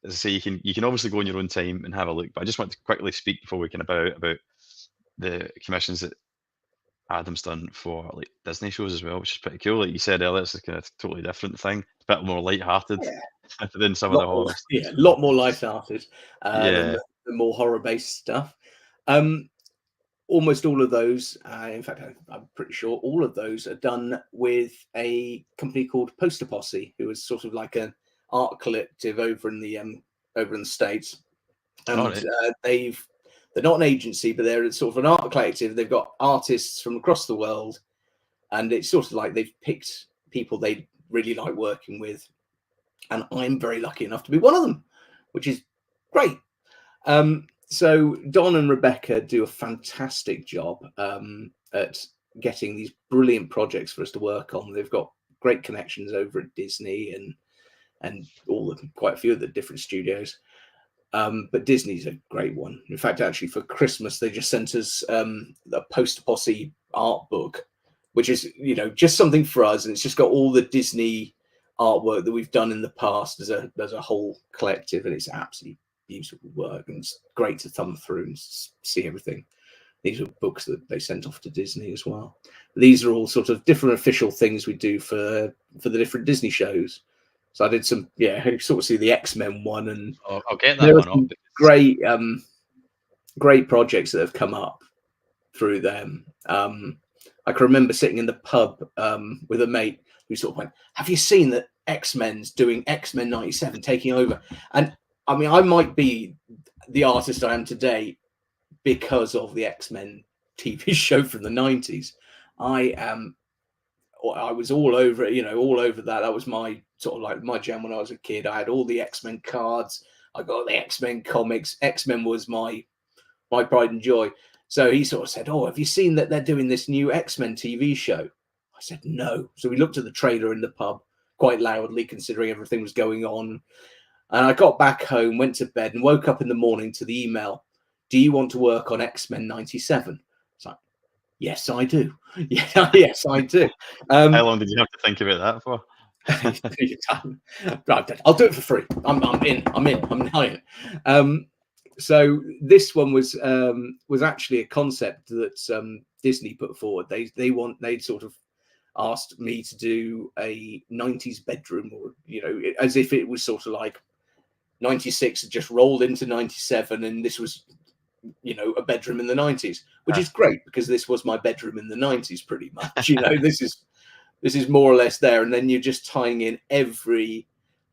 As I say, you can obviously go in your own time and have a look. But I just want to quickly speak before we can about the commissions that Adam's done for like Disney shows as well, which is pretty cool. Like you said earlier, it's a kind of totally different thing. It's a bit more light-hearted than some of the horror. Yeah, a lot more light-hearted than the more horror-based stuff. Almost all of those, in fact, I'm pretty sure all of those are done with a company called Poster Posse, who is sort of like an art collective over in the States. And they're not an agency, but they're sort of an art collective. They've got artists from across the world, and it's sort of like they've picked people they really like working with. And I'm very lucky enough to be one of them, which is great. So Don and Rebecca do a fantastic job at getting these brilliant projects for us to work on. They've got great connections over at Disney and quite a few of the different studios. But Disney's a great one. In fact, actually for Christmas, they just sent us a Poster Posse art book, which is, just something for us. And it's just got all the Disney artwork that we've done in the past as a whole collective. And it's absolutely beautiful work. And it's great to thumb through and see everything. These were books that they sent off to Disney as well. These are all sort of different official things we do for the different Disney shows. So I did some, you sort of see the X-Men one, and I'll get that there are one up. some great projects that have come up through them. I can remember sitting in the pub with a mate who sort of went, "Have you seen that X-Men's doing X-Men 97 taking over?" And I mean, I might be the artist I am today because of the X-Men TV show from the 90s. I was all over it, all over that. That was my sort of like my jam when I was a kid. I had all the X-Men cards. I got the X-Men comics. X-Men was my pride and joy. So he sort of said, "Oh, have you seen that they're doing this new X-Men TV show?" I said, "No." So we looked at the trailer in the pub quite loudly, considering everything was going on. And I got back home, went to bed, and woke up in the morning to the email, "Do you want to work on X-Men 97? It's like, "Yes, I do." Yeah, yes, I do. How long did you have to think about that for? I'll do it for free. I'm in. I'm so this one was actually a concept that Disney put forward. They'd sort of asked me to do a 90s bedroom, or as if it was sort of like 96 had just rolled into 97, and this was a bedroom in the 90s, which is great because this was my bedroom in the 90s pretty much. This is more or less there, and then you're just tying in every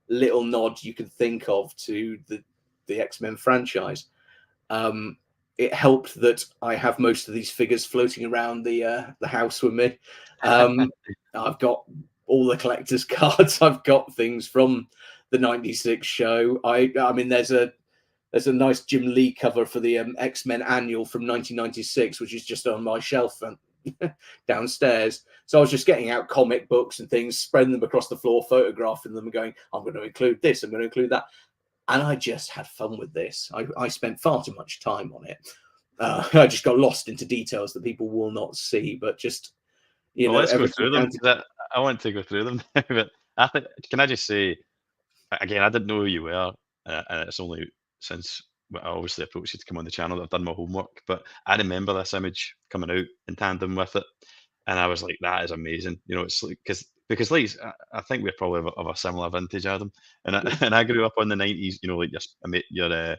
little nod you can think of to the X-Men franchise. It helped that I have most of these figures floating around the house with me. I've got all the collector's cards. I've got things from the 96 show. I mean, there's a nice Jim Lee cover for the X-Men annual from 1996, which is just on my shelf downstairs. So I was just getting out comic books and things, spreading them across the floor, photographing them and going, "I'm going to include this, I'm going to include that." And I just had fun with this. I spent far too much time on it. I just got lost into details that people will not see, but just, let's go through them. I want to go through them. But can I just say, again, I didn't know who you were, and it's only since I obviously approached you to come on the channel that I've done my homework. But I remember this image coming out in tandem with it, and I was like, "That is amazing." It's like because like I think we're probably of a similar vintage, Adam, and I grew up on the 90s. Like your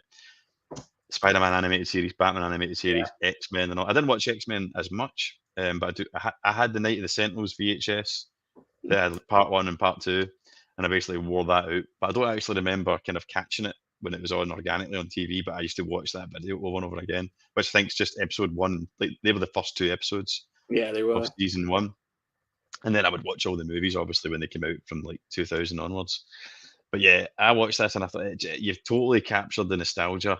Spider-Man animated series, Batman animated series, X-Men, and all. I didn't watch X-Men as much, but I had the Night of the Sentinels VHS. They had part 1 and part 2, and I basically wore that out. But I don't actually remember kind of catching it when it was on organically on TV. But I used to watch that video over and over again, which I think is just episode 1. Like they were the first 2 episodes. Yeah, they were of season 1, and then I would watch all the movies, obviously, when they came out from like 2000 onwards. But yeah, I watched this and I thought you've totally captured the nostalgia.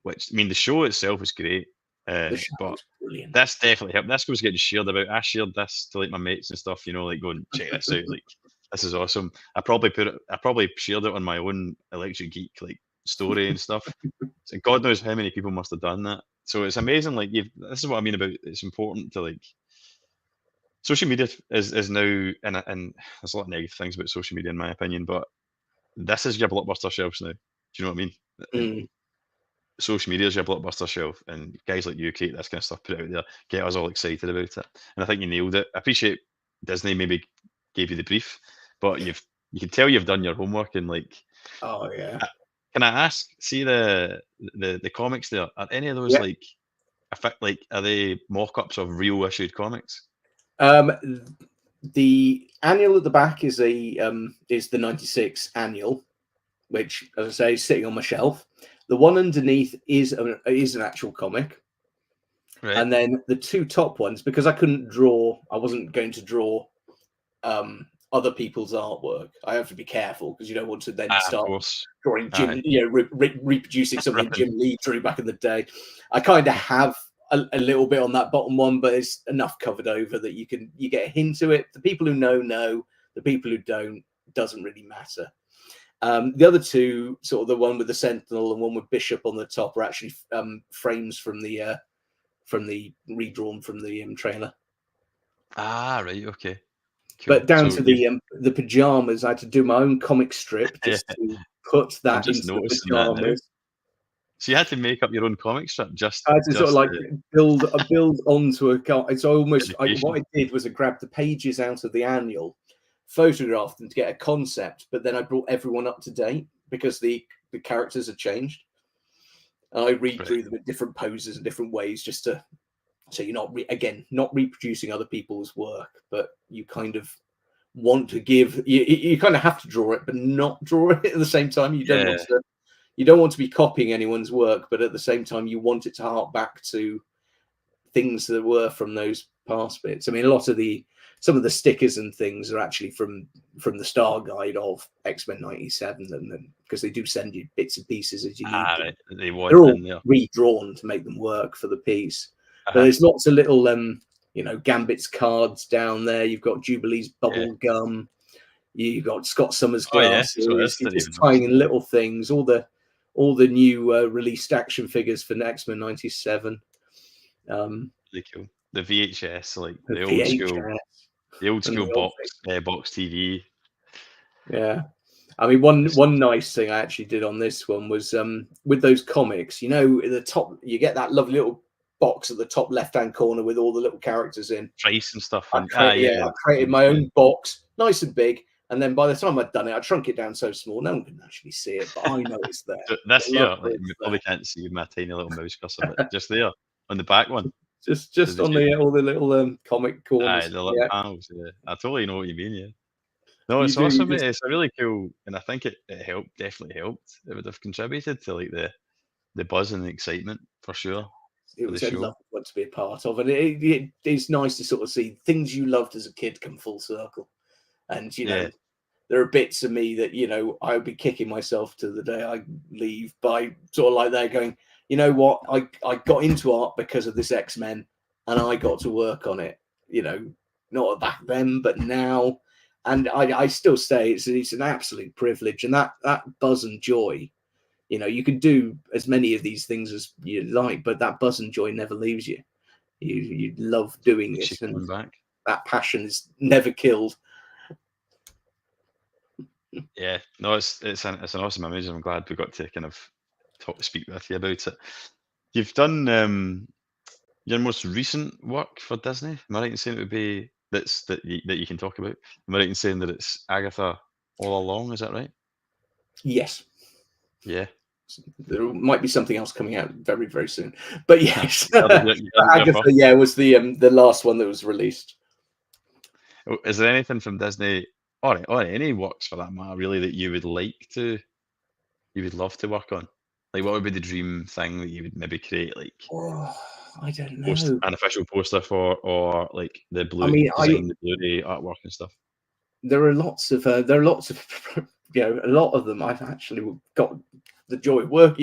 Which, I mean, the show itself was great, but brilliant. this definitely helped. This was getting shared about. I shared this to like my mates and stuff, like going, "Check this out, like this is awesome." I probably shared it on my own ElectricGeek like story and stuff. So God knows how many people must have done that. So it's amazing. Like this is what I mean about it's important to like social media is now, and there's a lot of negative things about social media in my opinion, but this is your blockbuster shelves now. Do you know what I mean? Social media is your blockbuster shelf, and guys like you create this kind of stuff, put it out there, get us all excited about it, and I think you nailed it. I appreciate Disney maybe gave you the brief, but you can tell you've done your homework, and like, oh yeah. Can I ask? See the comics there. Are any of those like are they mock-ups of real issued comics? The annual at the back is the 96 annual, which, as I say, is sitting on my shelf. The one underneath is an actual comic. Right. And then the 2 top ones, because I wasn't going to draw other people's artwork. I have to be careful because you don't want to then start drawing Jim, reproducing something Jim Lee drew back in the day. I kind of have a little bit on that bottom one, but it's enough covered over that you get a hint to it. The people who know. The people who don't, doesn't really matter. The other 2, sort of the one with the Sentinel and one with Bishop on the top, are actually frames from the redrawn from the trailer. Ah, right, okay. Cool. But down to the pajamas, I had to do my own comic strip just to put that into the pajamas. So you had to make up your own comic strip just I had to sort of like to build onto a. So get what I did was I grabbed the pages out of the annual, photographed them to get a concept, but then I brought everyone up to date because the characters had changed. And I redrew them in different poses and different ways, just to so you're not not reproducing other people's work, but you kind of want to give. You kind of have to draw it, but not draw it at the same time. You don't want to. You don't want to be copying anyone's work, but at the same time, you want it to hark back to things that were from those past bits. I mean, some of the stickers and things are actually from the Star Guide of X-Men '97, and because they do send you bits and pieces as you need them. They're all redrawn to make them work for the piece. But there's lots of little, Gambit's cards down there. You've got Jubilee's bubble gum. You've got Scott Summers' glasses. You're just tying in little things. All the new released action figures for X-Men '97. Really cool. The VHS, like the old school box TV. Yeah, I mean, one nice thing I actually did on this one was with those comics. At the top, you get that lovely little box at the top left-hand corner with all the little characters in. Price and stuff. I created my own box, nice and big. And then by the time I'd done it, I shrunk it down so small, no one can actually see it, but I know it's there. This here, you probably can't see my tiny little mouse cursor, but just there on the back one. Just on all the little comic corners. The little panels. Yeah, I totally know what you mean. Yeah. No, it's awesome. It's a really cool, and I think it helped. Definitely helped. It would have contributed to like the buzz and the excitement for sure. It was a lovely one to be a part of, and it's nice to sort of see things you loved as a kid come full circle. And there are bits of me that I would be kicking myself to the day I leave by sort of like they're going, you know what, I got into art because of this X-Men, and I got to work on it. Not back then, but now, and I still say it's an absolute privilege, and that buzz and joy. You can do as many of these things as you like, but that buzz and joy never leaves you. You love doing this, and that passion is never killed. Yeah, no, it's an awesome image. I'm glad we got to kind of speak with you about it. You've done your most recent work for Disney. Am I right in saying it would be that you can talk about? Am I right in saying that it's Agatha All Along? Is that right? Yes. Yeah. There might be something else coming out very, very soon, but yes, Agatha, was the last one that was released. Is there anything from Disney or any works for that matter, really, that you would love to work on? Like, what would be the dream thing that you would maybe create? Like, I don't know. An official poster for, or like the the Blu-ray artwork and stuff. There are lots of a lot of them I've actually got the joy of work.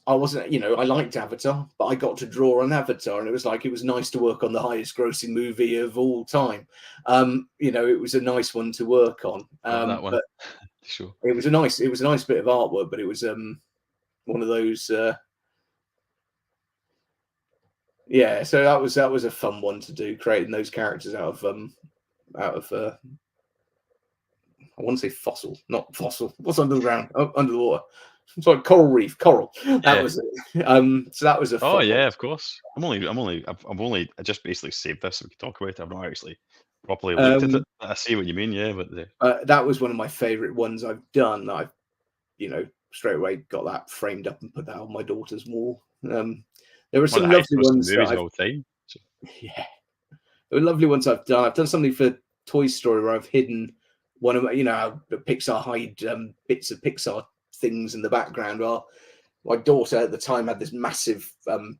I wasn't, I liked Avatar, but I got to draw on Avatar, and it was nice to work on the highest grossing movie of all time. It was a nice one to work on. That one, but sure. It was a nice bit of artwork, but it was one of those. So that was a fun one to do, creating those characters out of I want to say fossil, not fossil. What's under the ground? Oh, under the water. Sorry, coral reef, coral. That was it. So that was a. Oh yeah, of course. I just basically saved this so we could talk about it. I've not actually properly looked at it. I see what you mean, yeah, but that was one of my favorite ones I've done. I've, straight away got that framed up and put that on my daughter's wall. There were some lovely ones. Yeah, there were lovely ones I've done. I've done something for Toy Story where I've hidden one of my, how Pixar hide bits of Pixar things in the background. Well, my daughter at the time had this massive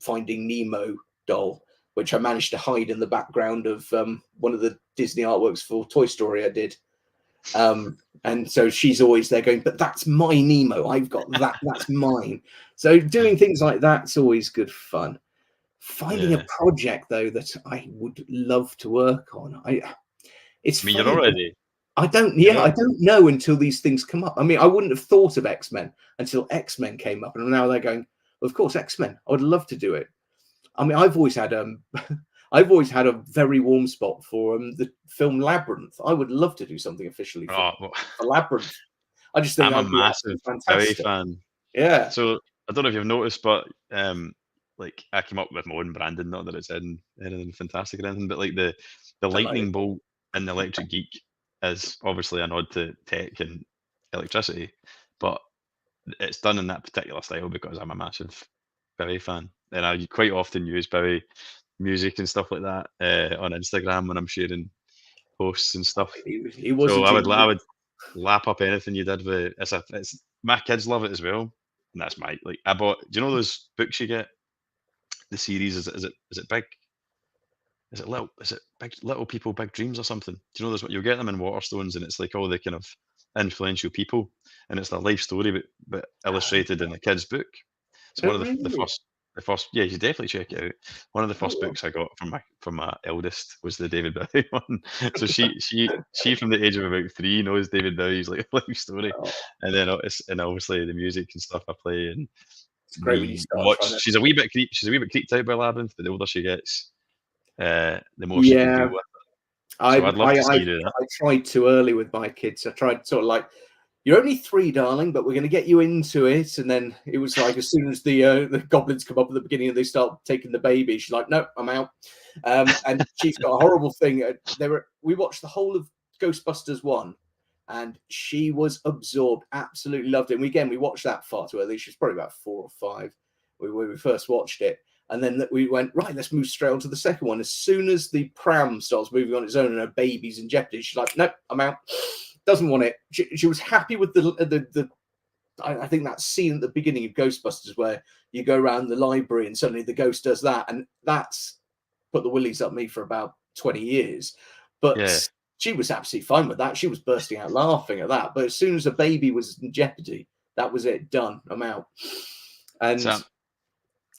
Finding Nemo doll, which I managed to hide in the background of one of the Disney artworks for Toy Story I did. And so she's always there going, but that's my Nemo. I've got that. That's mine. So doing things like that's always good fun. Finding a project though that I would love to work on. You're already. I don't know until these things come up. I mean, I wouldn't have thought of X-Men until X-Men came up, and now they're going, well, of course, X-Men. I would love to do it. I mean, I've always had a very warm spot for the film Labyrinth. I would love to do something officially for Labyrinth. I just think I'm a massive Bowie fan. Yeah. So I don't know if you've noticed, but like I came up with my own branding, not that it's in anything fantastic or anything, but like the I like it. lightning bolt in the Electric Geek is obviously a nod to tech and electricity, but it's done in that particular style because I'm a massive Bowie fan, and I quite often use Bowie music and stuff like that on Instagram when I'm sharing posts and stuff. He was a So I genius. would lap up anything you did with it's my kids love it as well, and that's my like I bought. Do you know those books you get? The series is it big? Is it big little people big dreams or something? Do you know there's what you'll get them in Waterstones, and it's like all the kind of influential people, and it's their life story but illustrated in a kid's book. So Oh, one of really? the first yeah, you should definitely check it out. One of the Oh, first well. books I got from my eldest was the David Bowie one. So she from the age of about 3 knows David Bowie's like life story, Oh, and then and obviously the music and stuff I play, and it's great when you we start watch. trying to. She's a wee bit creeped out by Labyrinth, but the older she gets, the more she can Yeah, deal with. I So I'd love I to see I, you do that. I tried too early with my kids. I tried sort of like, you're only 3, darling, but we're going to get you into it. And then it was like, as soon as the goblins come up at the beginning and they start taking the baby, she's like, no, I'm out. And she's got a horrible thing. We watched the whole of Ghostbusters 1, and she was absorbed, absolutely loved it. And we watched that far too early. She was probably about 4 or 5 when we first watched it. And then we went, right, let's move straight on to the second one. As soon as the pram starts moving on its own and her baby's in jeopardy, she's like, nope, I'm out. Doesn't want it. She was happy with I think that scene at the beginning of Ghostbusters where you go around the library and suddenly the ghost does that. And that's put the willies up me for about 20 years. But Yeah. she was absolutely fine with that. She was bursting out laughing at that. But as soon as the baby was in jeopardy, that was it. Done. I'm out. And So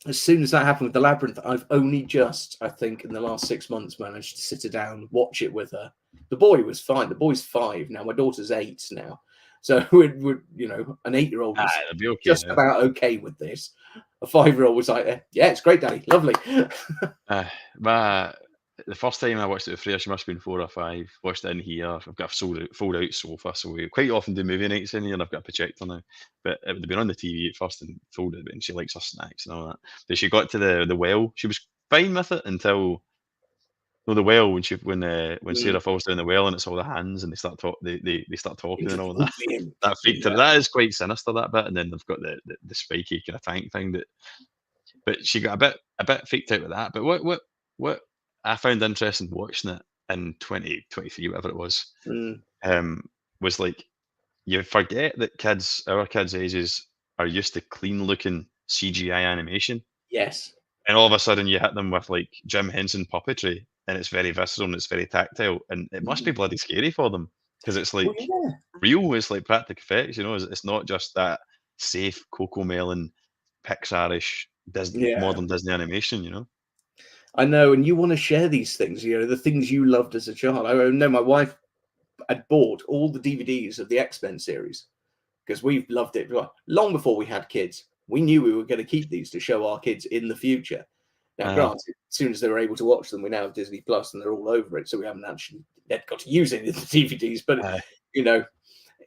as soon as that happened with the Labyrinth, I've only just, I think, in the last 6 months, managed to sit her down, watch it with her. The boy was fine. The boy's 5 now. My daughter's 8 now. So we're an 8-year-old was it'll be okay just now. about okay with this. A 5-year-old was like, yeah, it's great, Daddy, lovely. The first time I watched it with Freya, she must have been 4 or 5. Watched it in here. I've got a fold out sofa, so we quite often do movie nights in here, and I've got a projector now. But it would have been on the TV at first and folded it, and she likes her snacks and all that. But she got to the well, she was fine with it until the well when Sarah falls down the well and it's all the hands and they start talking and all that. That freaked her. Yeah. That is quite sinister, that bit. And then they've got the spiky kind of tank thing but she got a bit freaked out with that. But what I found interesting watching it in 2023, whatever it was, was like you forget that our kids' ages are used to clean looking CGI animation. Yes. And all of a sudden you hit them with like Jim Henson puppetry, and it's very visceral and it's very tactile, and it must be bloody scary for them because it's like real. It's like practical effects, It's not just that safe Coco Melon Pixar-ish modern Disney animation, I know, and you want to share these things, the things you loved as a child. I know my wife had bought all the DVDs of the X-Men series because we've loved it long before we had kids. We knew we were going to keep these to show our kids in the future. Now, granted, as soon as they were able to watch them, we now have Disney Plus and they're all over it, so we haven't actually yet got to use any of the DVDs. But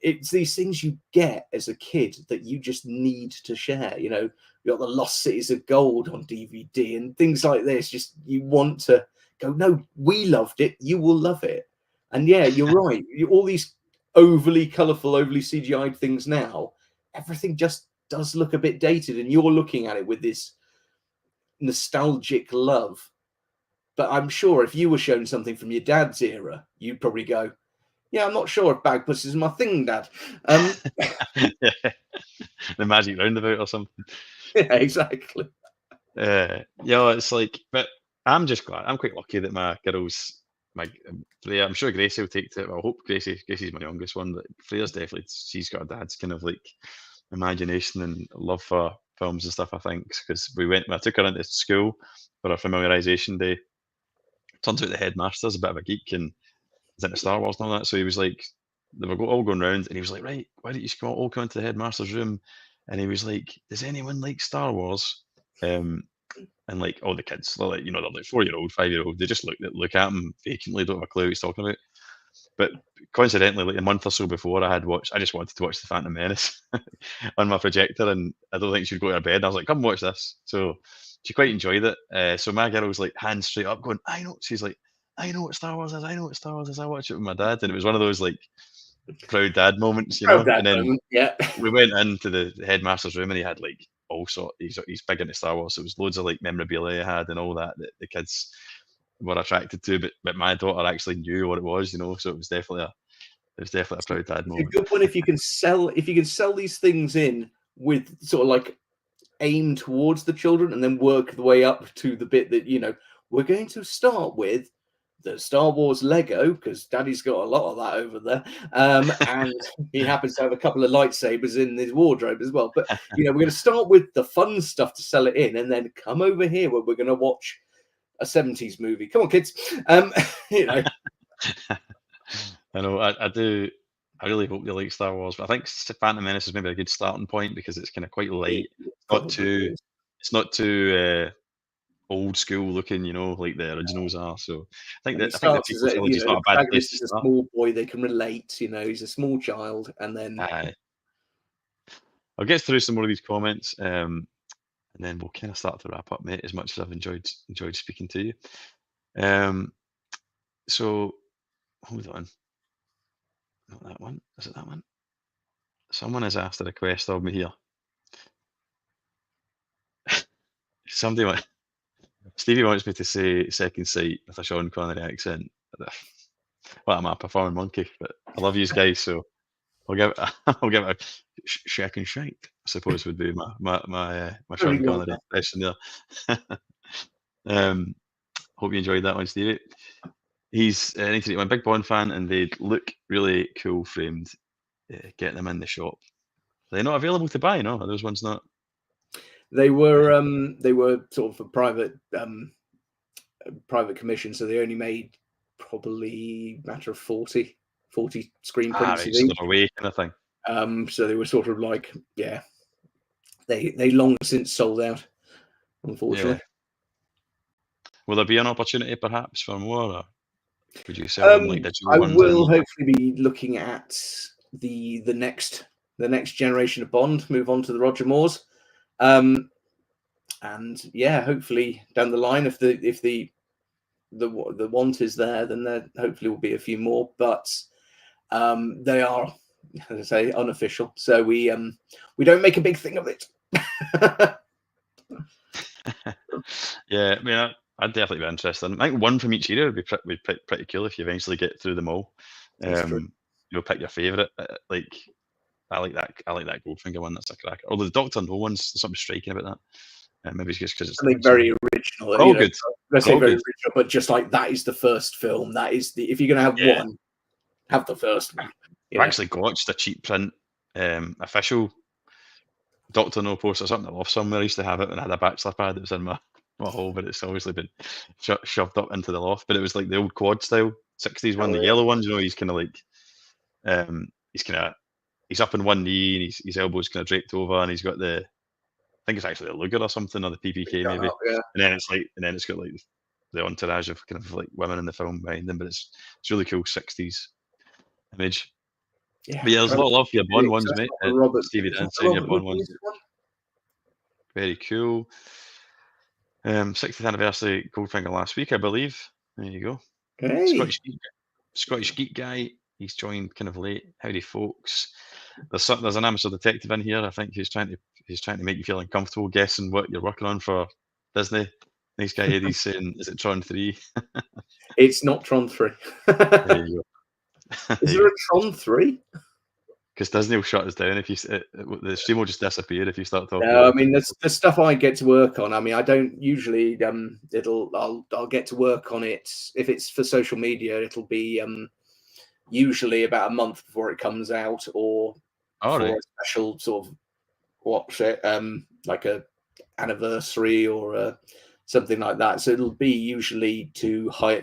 it's these things you get as a kid that you just need to share. You got the Lost Cities of Gold on DVD and things like this. Just you want to go, no, we loved it, you will love it. And yeah, you're right. All these overly colourful, overly CGI'd things now, everything just does look a bit dated, and you're looking at it with this nostalgic love. But I'm sure if you were shown something from your dad's era, you'd probably go, yeah, I'm not sure if bagpuss is my thing, Dad. The Magic Roundabout or something. Yeah, exactly. It's like, but I'm just glad. I'm quite lucky that my girls, I'm sure Gracie will take to it. Well, I hope Gracie's my youngest one, but Freya's definitely, she's got a dad's kind of like imagination and love for films and stuff, I think, because I took her into school for a familiarization day. Turns out the headmaster's a bit of a geek and is into Star Wars and all that, so he was like, they were all going round, and he was like, right, why don't you all come into the headmaster's room? And he was like, does anyone like Star Wars? And like all the kids, they're like 4-year-old, 5-year-old, they just look at him vacantly, don't have a clue what he's talking about. But coincidentally, like a month or so before, I just wanted to watch The Phantom Menace on my projector, and I don't think she'd go to her bed. And I was like, "Come watch this." So she quite enjoyed it. So my girl's like hands straight up, going, "I know." She's like, "I know what Star Wars is. I know what Star Wars is. I watch it with my dad," and it was one of those like proud dad moments, you know. Proud dad And then moment, yeah. we went into the headmaster's room, and he had like all sort. He's big into Star Wars, so it was loads of like memorabilia he had and all that the kids were attracted to. But my daughter actually knew what it was, you know. So it was definitely a proud dad It's a moment. good one if you can sell these things in with sort of like aim towards the children and then work the way up to the bit that, you know, we're going to start with the Star Wars Lego, because Daddy's got a lot of that over there, and he happens to have a couple of lightsabers in his wardrobe as well. But you know, we're going to start with the fun stuff to sell it in, and then come over here where we're going to watch a 70s movie. Come on, kids. You know, I know. I do. I really hope they like Star Wars, but I think Phantom Menace is maybe a good starting point because it's kind of quite light. it Not probably too. is. It's not too old school looking, you know, like the originals are. So And he I think the starts as people a, you trilogy is know, not the a bad place protagonist to is a start. small boy. They can relate. You know, he's a small child, and then Aye. I'll get through some more of these comments, and then we'll kind of start to wrap up, mate. As much as I've enjoyed speaking to you. So hold on, not that one. Is it that one? Someone has asked a request of me here. Somebody want, Stevie wants me to say Second Sight with a Sean Connery accent. Well, I'm a performing monkey, but I love you guys, so I'll give it. I'll give it a second sight, I suppose would be my very Sean well Connery done. impression there. Hope you enjoyed that one, Stevie. He's an 1981 big Bond fan, and they look really cool framed. Getting them in the shop. Are they not available to buy? No, are those ones not? They were sort of a private commission, so they only made probably a matter of 40 screen prints Right, of so each. they're away kind of thing. So they were sort of like, yeah, they long since sold out, unfortunately. Yeah. Will there be an opportunity perhaps for more, or would you sell them like digital I ones? will hopefully be looking at the next generation of Bond, move on to the Roger Moores, and yeah, hopefully down the line, if the want is there, then there hopefully will be a few more. But they are, as I say, unofficial, so we don't make a big thing of it. Yeah, I mean, I'd definitely be interested. I think one from each era would be pretty cool if you eventually get through them all. That's true. You'll pick your favourite. Like I like that Goldfinger one. That's a cracker. Although the Doctor No one's, there's something striking about that. Maybe it's just because it's Something so very original. they're all good. Let's They're say all very good. original, but just like that is the first film. That is the, if you're going to have Yeah. one, have the first one. I've actually got a cheap print official Doctor No poster, something I love somewhere. I used to have it when I had a bachelor pad. It was in my hall, but it's obviously been shoved up into the loft. But it was like the old quad style 60s one, the yellow ones. You know, he's kind of like he's up on one knee and his elbows kind of draped over, and he's got I think it's actually a Luger or something, or the PPK maybe. Up, yeah. And then it's got like the entourage of kind of like women in the film behind them. But it's really cool 60s image. Yeah, But yeah, there's a lot of love for your Bond ones, mate. Robert, Stevie Dancy, your Bond ones. one? Very cool. 60th anniversary Goldfinger last week, I believe. There you go. Hey. Scottish Geek guy. He's joined kind of late. Howdy, folks. There's an amateur detective in here. I think he's trying to make you feel uncomfortable guessing what you're working on for Disney. Nice guy Eddie's saying, "Is it Tron 3?" It's not Tron 3. There you go. Is there a Tron 3? Because Disney will shut us down if the stream will just disappear if you start talking. No, I mean the stuff I get to work on. I mean, I don't usually. I'll get to work on it if it's for social media. It'll be usually about a month before it comes out, or for a special sort of like a anniversary or something like that. So it'll be usually to hire.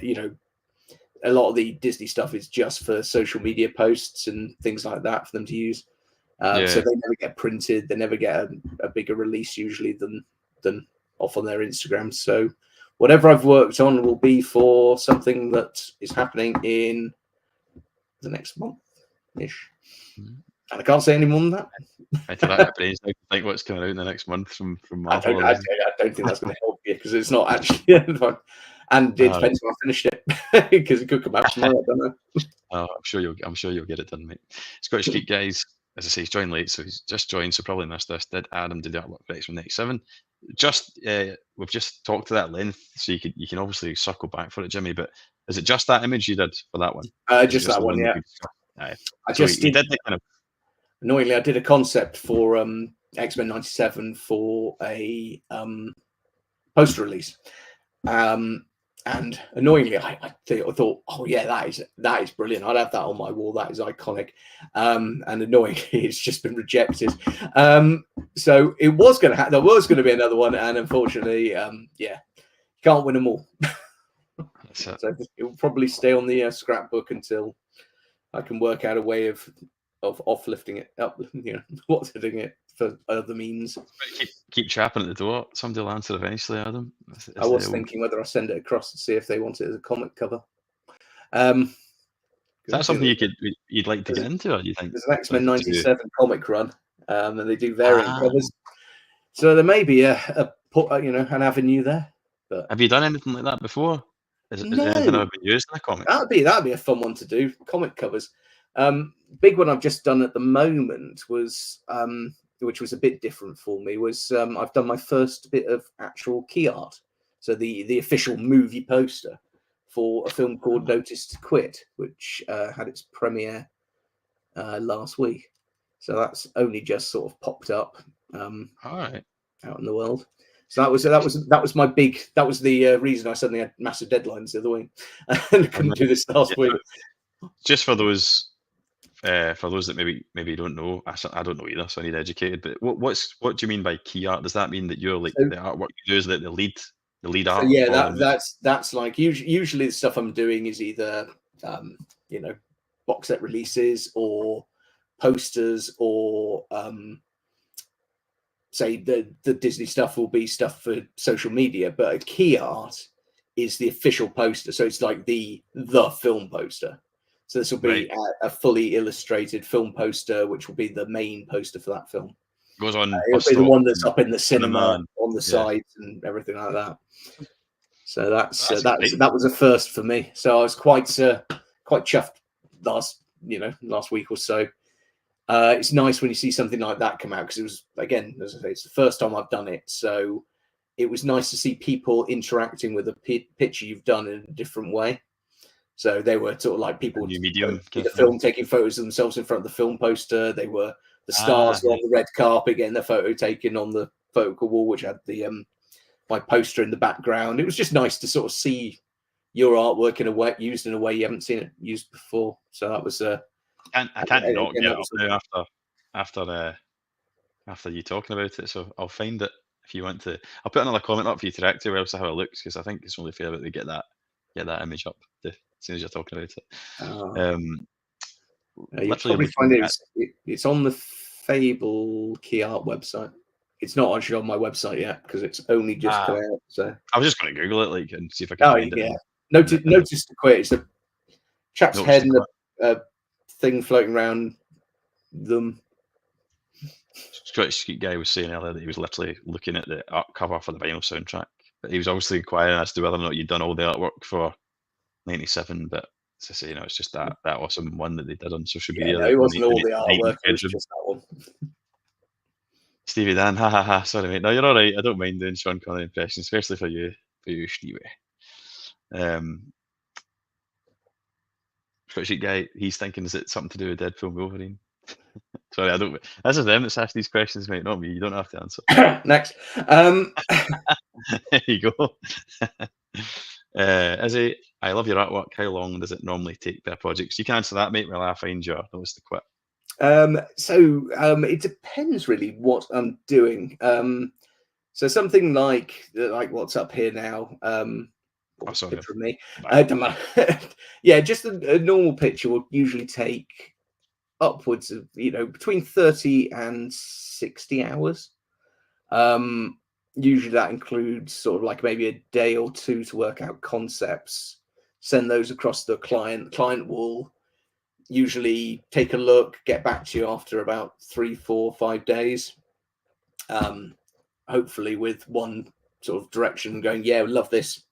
A lot of the Disney stuff is just for social media posts and things like that for them to use. So they never get printed. They never get a bigger release usually than off on their Instagram. So whatever I've worked on will be for something that is happening in the next month-ish. And I can't say any more than that. After that, brains now to think what's coming out in the next month from Marvel. I don't think that's going to help you because it's not actually. And it depends when I finished it because it could come out tomorrow. I don't know. I'm sure you'll get it done, mate. ElectricGeek guys, as I say, he's joined late, so he's just joined, so probably missed this. Did Adam do the artwork for X-Men 97? Just we've just talked to that length, so you can obviously circle back for it, Jimmy. But is it just that image you did for that one? Just that one, yeah. I just did the kind of. Annoyingly, I did a concept for X-Men 97 for a poster release. And annoyingly, I thought, oh yeah, that is brilliant. I'd have that on my wall. That is iconic. And annoyingly, it's just been rejected. So it was going to there was going to be another one, and unfortunately, yeah, can't win them all. So it will probably stay on the scrapbook until I can work out a way of lifting it up, what's hitting it for other means. Keep chapping at the door. Somebody will answer eventually, Adam. I was thinking whether I send it across to see if they want it as a comic cover. Is that something you'd like to get into, or do you think there's an X-Men 97 comic run, and they do variant covers, so there may be an avenue there. But have you done anything like that before? Is anything ever been used in a comic? That'd be a fun one to do. Comic covers. Big one I've just done at the moment was, which was a bit different for me, was I've done my first bit of actual key art. So the official movie poster for a film called Notice to Quit, which had its premiere last week. So that's only just sort of popped up all right, out in the world. So that was my big. That was the reason I suddenly had massive deadlines the other week and couldn't do this last week. Just for those that maybe don't know, I don't know either, so I need educated. But what do you mean by key art? Does that mean that you're like the artwork you do is the lead art? So yeah, that's like usually the stuff I'm doing is either box set releases or posters or say the Disney stuff will be stuff for social media, but a key art is the official poster. So it's like the film poster. So this will be a fully illustrated film poster, which will be the main poster for that film. Goes on. It'll be the one that's up in the cinema on the sides and everything like that. So that was a first for me. So I was quite chuffed last week or so. It's nice when you see something like that come out because it was, again, as I say, it's the first time I've done it. So it was nice to see people interacting with a picture you've done in a different way. So they were sort of like people in the film taking photos of themselves in front of the film poster. They were the stars on the red carpet getting their photo taken on the photo wall, which had the my poster in the background. It was just nice to sort of see your artwork used in a way you haven't seen it used before. So that was I can't not get up there after you talking about it. So I'll find it if you want to. I'll put another comment up for you to react to where else to have a look because I think it's only fair that we get that image up as soon as you're talking about it. You'll probably find it's on the Fable key art website. It's not actually on my website yet because it's only just come out. So I was just going to Google it and see if I can find it. Notice to Quit. It's a chap's head and a thing floating around them. ElectricGeek guy was saying earlier that he was literally looking at the art cover for the vinyl soundtrack, but he was obviously inquiring as to whether or not you'd done all the artwork for 97. But as I say, it's just that awesome one that they did on social media. No, it wasn't all the artwork. It was just that one. Stevie Dan, ha. Sorry, mate. No, you're all right. I don't mind doing Sean Connery impressions, especially for you, Stevie. ElectricGeek guy, he's thinking, is it something to do with Deadpool Wolverine? Sorry, I don't. This is them that's asked these questions, mate, not me. You don't have to answer. Next. There you go. Izzy, I love your artwork. How long does it normally take per project? So you can answer that, mate, while I find your Notice to Quit. It depends really what I'm doing. So something like what's up here now. Sorry. From me. Yeah, just a normal picture will usually take upwards of between 30 and 60 hours. Usually that includes sort of like maybe a day or two to work out concepts, send those across to the client. The client will usually take a look, get back to you after about 3, 4, 5 days. Hopefully with one sort of direction going, yeah, love this,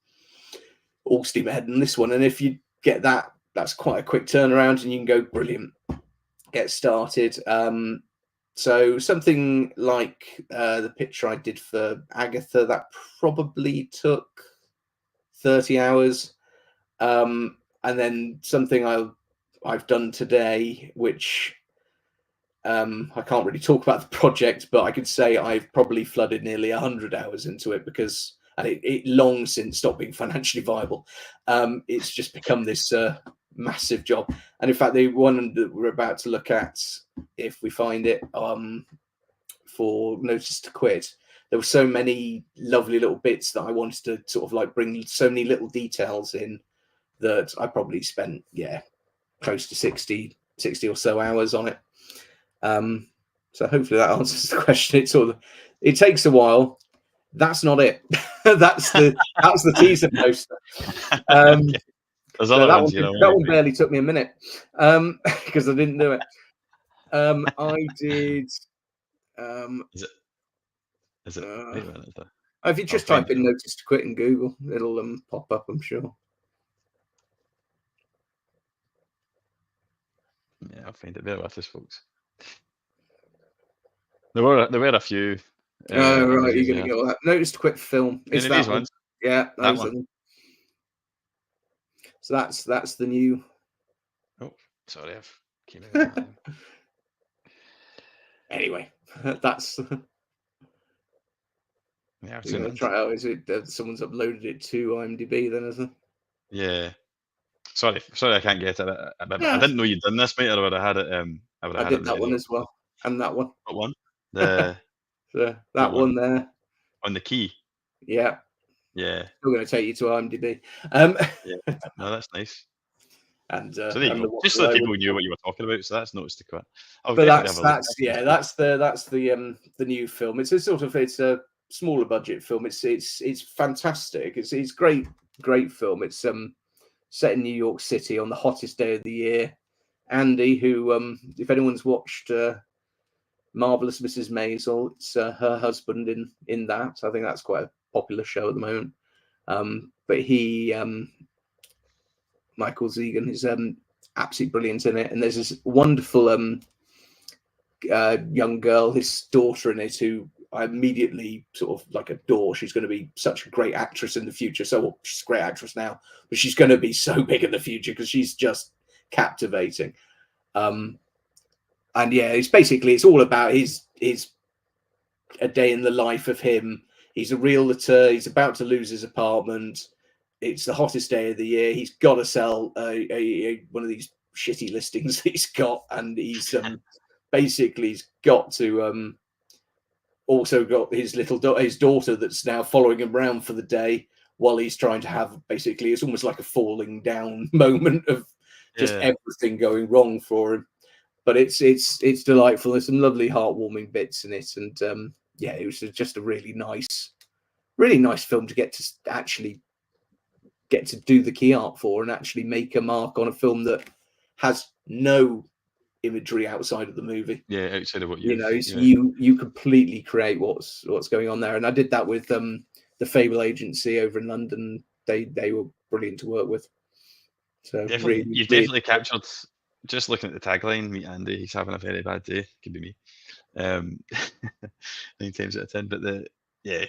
all steam ahead on this one. And if you get that, that's quite a quick turnaround, and you can go, brilliant, get started. So something like the picture I did for Agatha, that probably took 30 hours. And then something I've done today, which I can't really talk about the project, but I could say I've probably flooded nearly 100 hours into it, because it long since stopped being financially viable. It's just become this massive job. And in fact, the one that we're about to look at, if we find it, for Notice to Quit, there were so many lovely little bits that I wanted to sort of like bring so many little details in, that I probably spent, close to 60 or so hours on it. So hopefully that answers the question. It takes a while. That's not it. that's the teaser poster. Okay. So that one barely took me a minute, because I didn't do it. I did. Is it? If you just type in Notice to Quit in Google, it'll pop up, I'm sure. Yeah, I'll find it. Bear with us, folks. There were a few. Right, you're going to go that. Notice to Quit film. It's that one. Yeah, that one. So that's the new. Oh, sorry, I've came in. Anyway, that's. Yeah, you're gonna try out. Is it someone's uploaded it to IMDb then, isn't it? Yeah. Sorry, I can't get it. I didn't know you'd done this, mate, or I would have had it. I did that one as well, and that one. What one? That one there. On the key. Yeah. Yeah. Still going to take you to IMDb. Yeah. No, that's nice. And so there you go. Just so people knew what you were talking about. So that's Notice to Quit. But that's the new film. It's a smaller budget film. It's fantastic. It's great film. It's set in New York City on the hottest day of the year. Andy, who if anyone's watched Marvelous Mrs. Maisel, it's her husband in that. I think that's quite a popular show at the moment. But he Michael Zegan is absolutely brilliant in it, and there's this wonderful young girl, his daughter in it, who I immediately sort of like adore. She's going to be such a great actress in the future. So she's a great actress now, but she's going to be so big in the future because she's just captivating. And yeah, it's all about his a day in the life of him. He's a realtor. He's about to lose his apartment. It's the hottest day of the year. He's got to sell one of these shitty listings that he's got, and he's basically he's got to also got his his daughter that's now following him around for the day while he's trying to have basically it's almost like a falling down moment of just everything going wrong for him. But it's delightful. There's some lovely heartwarming bits in it, and it was just a really nice film to get to actually get to do the key art for and actually make a mark on a film that has no imagery outside of the movie. Yeah, outside of what you completely create what's going on there. And I did that with the Fable Agency over in London. They were brilliant to work with. So definitely, you've definitely captured. Just looking at the tagline, meet Andy, he's having a very bad day. Could be me. 9 times out of 10. But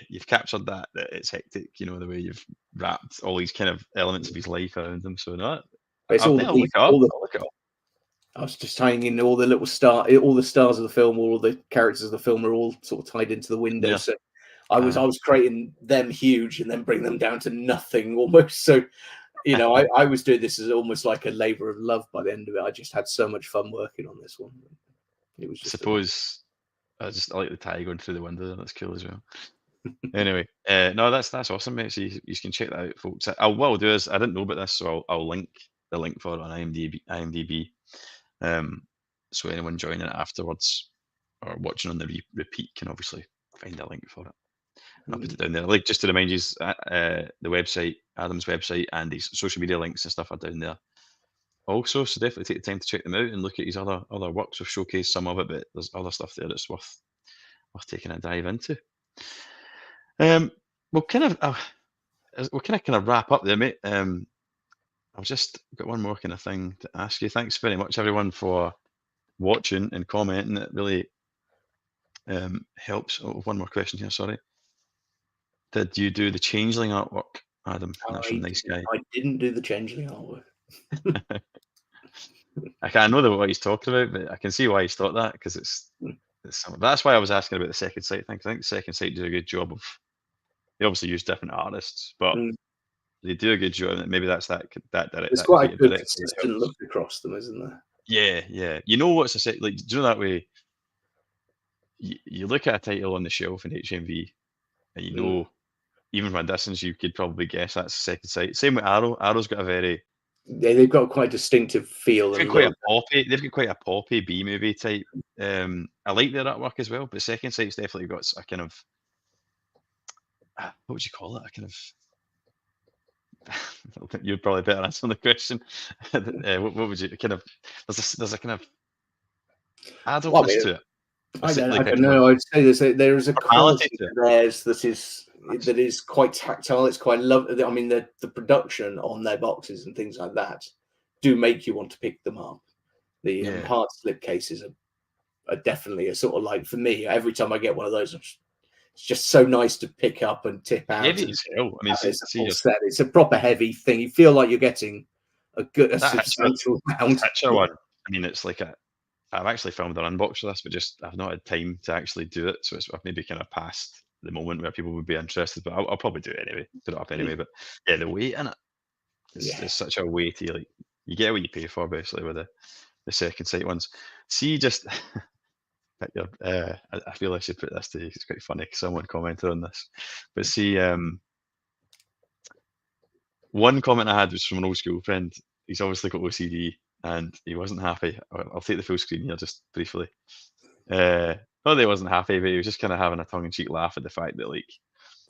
you've captured that it's hectic. The way you've wrapped all these kind of elements of his life around him. So no, I'll look it up. I was just tying in all the little all the stars of the film, all the characters of the film are all sort of tied into the window. Yeah. So I was creating them huge and then bring them down to nothing almost. So I was doing this as almost like a labor of love by the end of it. I just had so much fun working on this one. It was just I like the tie going through the window. That's cool as well. Anyway, no, that's awesome, mate. So you can check that out, folks. What I'll do is I didn't know about this, so I'll link the link for it on IMDb. So anyone joining it afterwards or watching on the repeat can obviously find a link for it. And I'll put it down there. Like just to remind you, the website, Adam's website, and his social media links and stuff are down there. also, so definitely take the time to check them out and look at his other works. We've showcased some of it, but there's other stuff there that's worth taking a dive into. We'll kind of wrap up there, mate. I've just got one more kind of thing to ask you. Thanks very much, everyone, for watching and commenting. It really helps. Oh, one more question here, sorry. Did you do the Changeling artwork, Adam? That's from Nice Guy. I didn't do the Changeling artwork. I know what he's talking about, but I can see why he's thought that, because it's that's why I was asking about the second sight thing. I think the second sight did a good job of. They obviously use different artists, but they do a good job. Maybe that's that. There's quite a good consistent look across them, isn't there? Yeah. You know what's like? Do you know that way? You look at a title on the shelf in HMV, and you know, even from a distance, you could probably guess that's the second sight. Same with Arrow. Arrow's got a very they've got quite a distinctive feel. They've got quite a poppy B movie type. I like their artwork as well, but Second Sight's definitely got a kind of what would you call it? A kind of you're probably better answering the question. What would you kind of? There's a kind of adultness to it. I don't know. I'd say there's a quality to theirs that is quite tactile. It's quite lovely. I mean, the production on their boxes and things like that do make you want to pick them up. The hard slip cases are definitely a sort of like, for me, every time I get one of those, it's just so nice to pick up and tip out. Heavy as hell. I mean, it's a proper heavy thing. You feel like you're getting a substantial amount. Hitcher one. I mean, it's like I've actually filmed an unbox of this, but just I've not had time to actually do it. So I've maybe kind of passed the moment where people would be interested, but I'll probably do it anyway. Put it up anyway. But yeah, the weight in it is such a weighty, like, you get what you pay for, basically, with the Second Sight ones. See, just I feel I should put this to you. It's quite funny because someone commented on this. But see, one comment I had was from an old school friend. He's obviously got OCD. And he wasn't happy. I'll take the full screen here just briefly. Not that he wasn't happy, but he was just kind of having a tongue-in-cheek laugh at the fact that, like,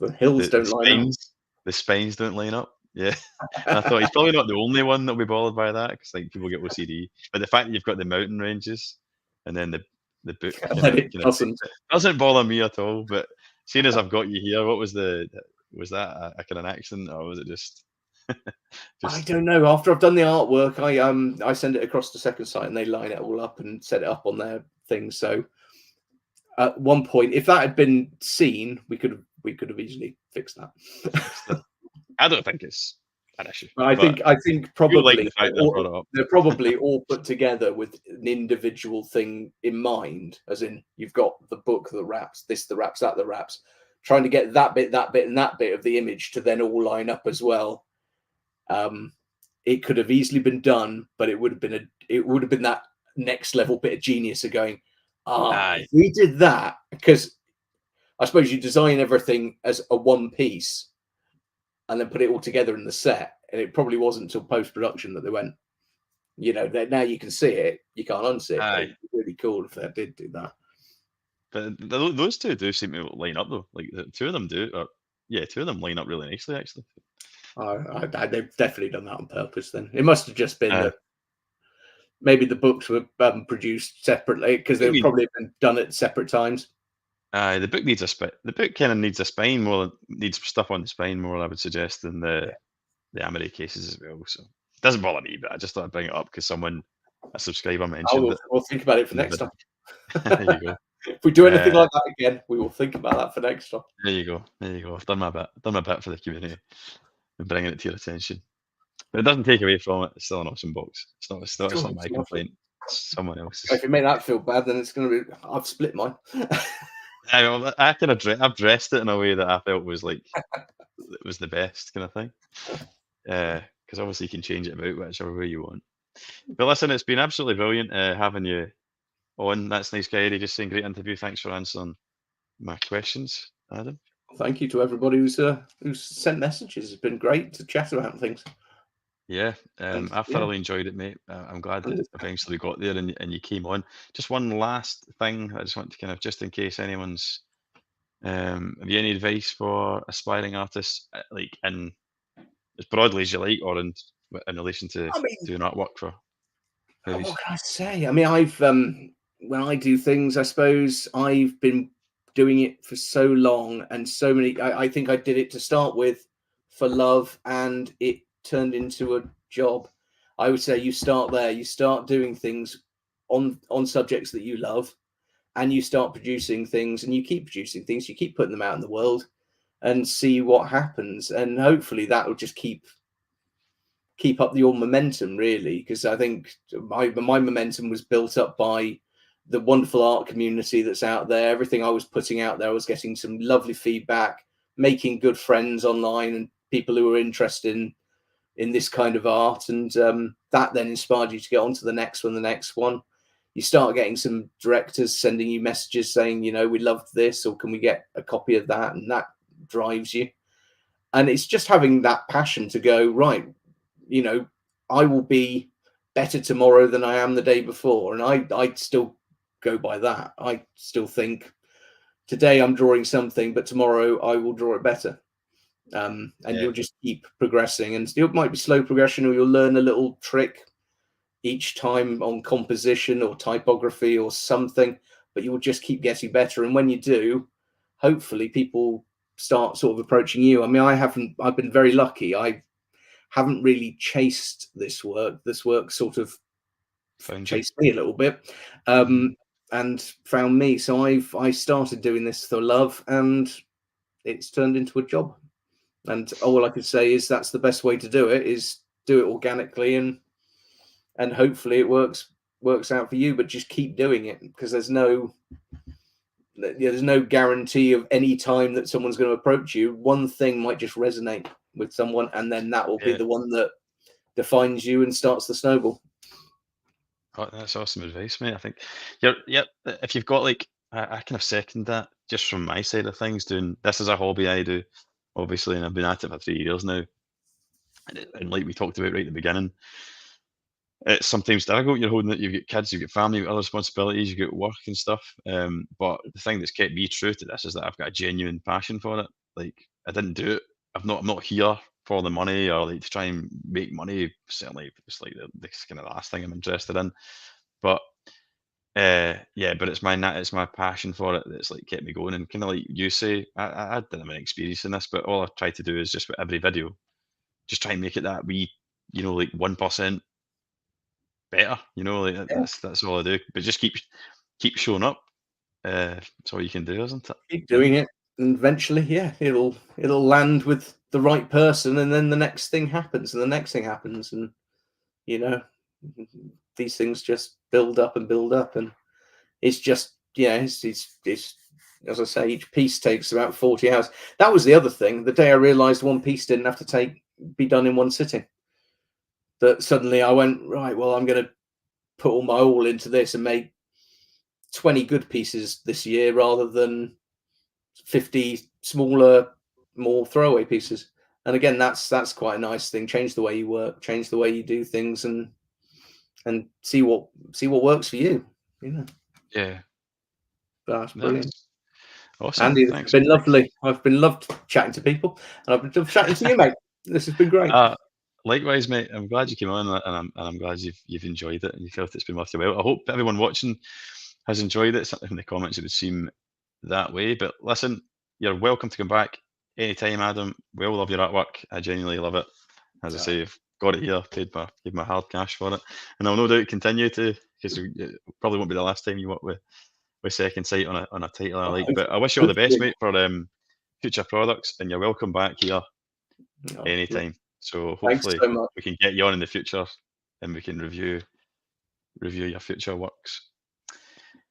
the hills don't line up. The spines don't line up. Yeah, and I thought he's probably not the only one that'll be bothered by that, because like people get OCD. But the fact that you've got the mountain ranges and then the book doesn't bother me at all. But seeing as I've got you here, was that a kind of accident, or was it just? I don't know. After I've done the artwork, I send it across to Second Sight and they line it all up and set it up on their thing. So at one point, if that had been seen, we could have easily fixed that. I don't think it's an issue. I think probably they're probably all put together with an individual thing in mind, as in you've got the book that wraps this, the wraps that, the wraps, trying to get that bit, and that bit of the image to then all line up as well. It could have easily been done, but it would have been that next level bit of genius of going, if we did that, because I suppose you design everything as a one piece and then put it all together in the set, and it probably wasn't until post-production that they went, now you can see it, you can't unsee it. It'd be really cool if they did do that. But those two do seem to line up though. Like the two of them do. Two of them line up really nicely actually. They've definitely done that on purpose. Then it must have just been that maybe the books were produced separately, because they've probably been done at separate times. The book needs the book kind of needs a spine more, needs stuff on the spine more, I would suggest, than the Amity cases as well. So it doesn't bother me, but I just thought I'd bring it up because a subscriber mentioned it. We'll think about it for next time. There you go. If we do anything like that again, we will think about that for next time. There you go. I've done my bit for the community and bringing it to your attention. But it doesn't take away from it. It's still an awesome box. It's not my complaint. It's someone else's. If you make that feel bad, then it's going to be. I've split mine. I've dressed it in a way that I felt was like it was the best kind of thing. Because obviously you can change it about whichever way you want. But listen, it's been absolutely brilliant having you on. That's Nice Guy. Just saying, great interview. Thanks for answering my questions, Adam. Thank you to everybody who's sent messages. It's been great to chat about things. Yeah, I thoroughly enjoyed it, mate. I'm glad that eventually we got there and you came on. Just one last thing, I just want to kind of, just in case anyone's, have you any advice for aspiring artists, like in as broadly as you like, or in relation to doing artwork for What can I say? I mean, I've when I do things, I suppose I've been doing it for so long and so many. I think I did it to start with for love, and it turned into a job. I would say you start there. You start doing things on subjects that you love, and you start producing things, and you keep producing things. You keep putting them out in the world, and see what happens. And hopefully, that will just keep up your momentum, really, because I think my momentum was built up by the wonderful art community that's out there. Everything I was putting out there, I was getting some lovely feedback, making good friends online, and people who were interested in this kind of art, and that then inspired you to get on to the next one. You start getting some directors sending you messages saying, you know, we loved this, or can we get a copy of that? And that drives you. And it's just having that passion to go, right, you know, I will be better tomorrow than I am the day before. And I still go by that. I still think today I'm drawing something, but tomorrow I will draw it better. And you'll just keep progressing, and it might be slow progression, or you'll learn a little trick each time on composition or typography or something, but you will just keep getting better. And when you do, hopefully people start sort of approaching you. I mean, I've been very lucky. I haven't really chased this work. This work sort of chased me a little bit, and found me. So I started doing this for love, and it's turned into a job. And all I could say is that's the best way to do it, is do it organically, and hopefully it works out for you. But just keep doing it, because there's no guarantee of any time that someone's going to approach you. One thing might just resonate with someone, and then that will be the one that defines you and starts the snowball. Oh, that's awesome advice, mate. I think if you've got like, I kind of second that, just from my side of things. Doing this as a hobby, I do, obviously, and I've been at it for 3 years now. And like we talked about right at the beginning, it's sometimes difficult. You're holding it, you've got kids, you've got family, you've got other responsibilities, you've got work and stuff. But the thing that's kept me true to this is that I've got a genuine passion for it. Like, I didn't do it. I'm not here for the money, or like to try and make money. Certainly, it's like this kind of last thing I'm interested in. But but it's my passion for it that's like kept me going. And kind of like you say, I didn't have an experience in this, but all I try to do is just with every video, just try and make it that wee, like 1% better. Like that's all I do. But just keep showing up. That's all you can do, isn't it? Keep doing it, and eventually, it'll land with the right person, and then the next thing happens, and the next thing happens, and these things just build up, and it's just it's as I say, each piece takes about 40 hours. That was the other thing. The day I realized one piece didn't have to be done in one sitting, that suddenly I went, right, well, I'm going to put all my all into this and make 20 good pieces this year rather than 50 smaller, more throwaway pieces. And again, that's quite a nice thing. Change the way you work, change the way you do things, and see what works for you. Yeah. That's brilliant. Awesome. Andy, Thanks. it's been lovely. I've been loved chatting to people, and I've been chatting to you, mate. This has been great. Likewise, mate. I'm glad you came on, and I'm glad you've enjoyed it and you felt it's been worth your while. I hope everyone watching has enjoyed it. In the comments, it would seem that way. But listen, you're welcome to come back anytime, Adam. We all love your artwork. I genuinely love it. As I say, I've got it here, paid my hard cash for it, and I'll no doubt continue to, because it probably won't be the last time you work with Second Sight on a title I like. But I wish you all the best, mate, for future products, and you're welcome back here anytime. So hopefully we can get you on in the future, and we can review your future works.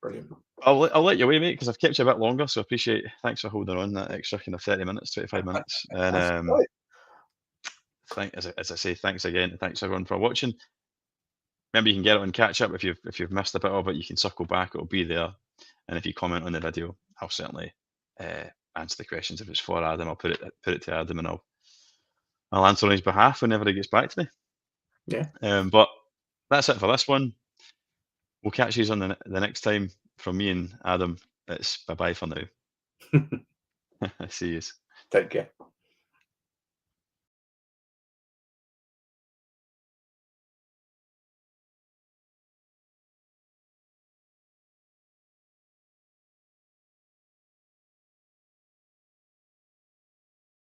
Brilliant. I'll let you away, mate, because I've kept you a bit longer, so I appreciate. Thanks for holding on that extra kind of 30 minutes, 25 minutes, and as I say, thanks again, and thanks everyone for watching. Remember, you can get it on catch up if you've missed a bit of it. You can circle back; it'll be there. And if you comment on the video, I'll certainly answer the questions. If it's for Adam, I'll put it to Adam, and I'll answer on his behalf whenever he gets back to me. Yeah. But that's it for this one. We'll catch you on the next time. From me and Adam, it's bye-bye for now. See you. Take care.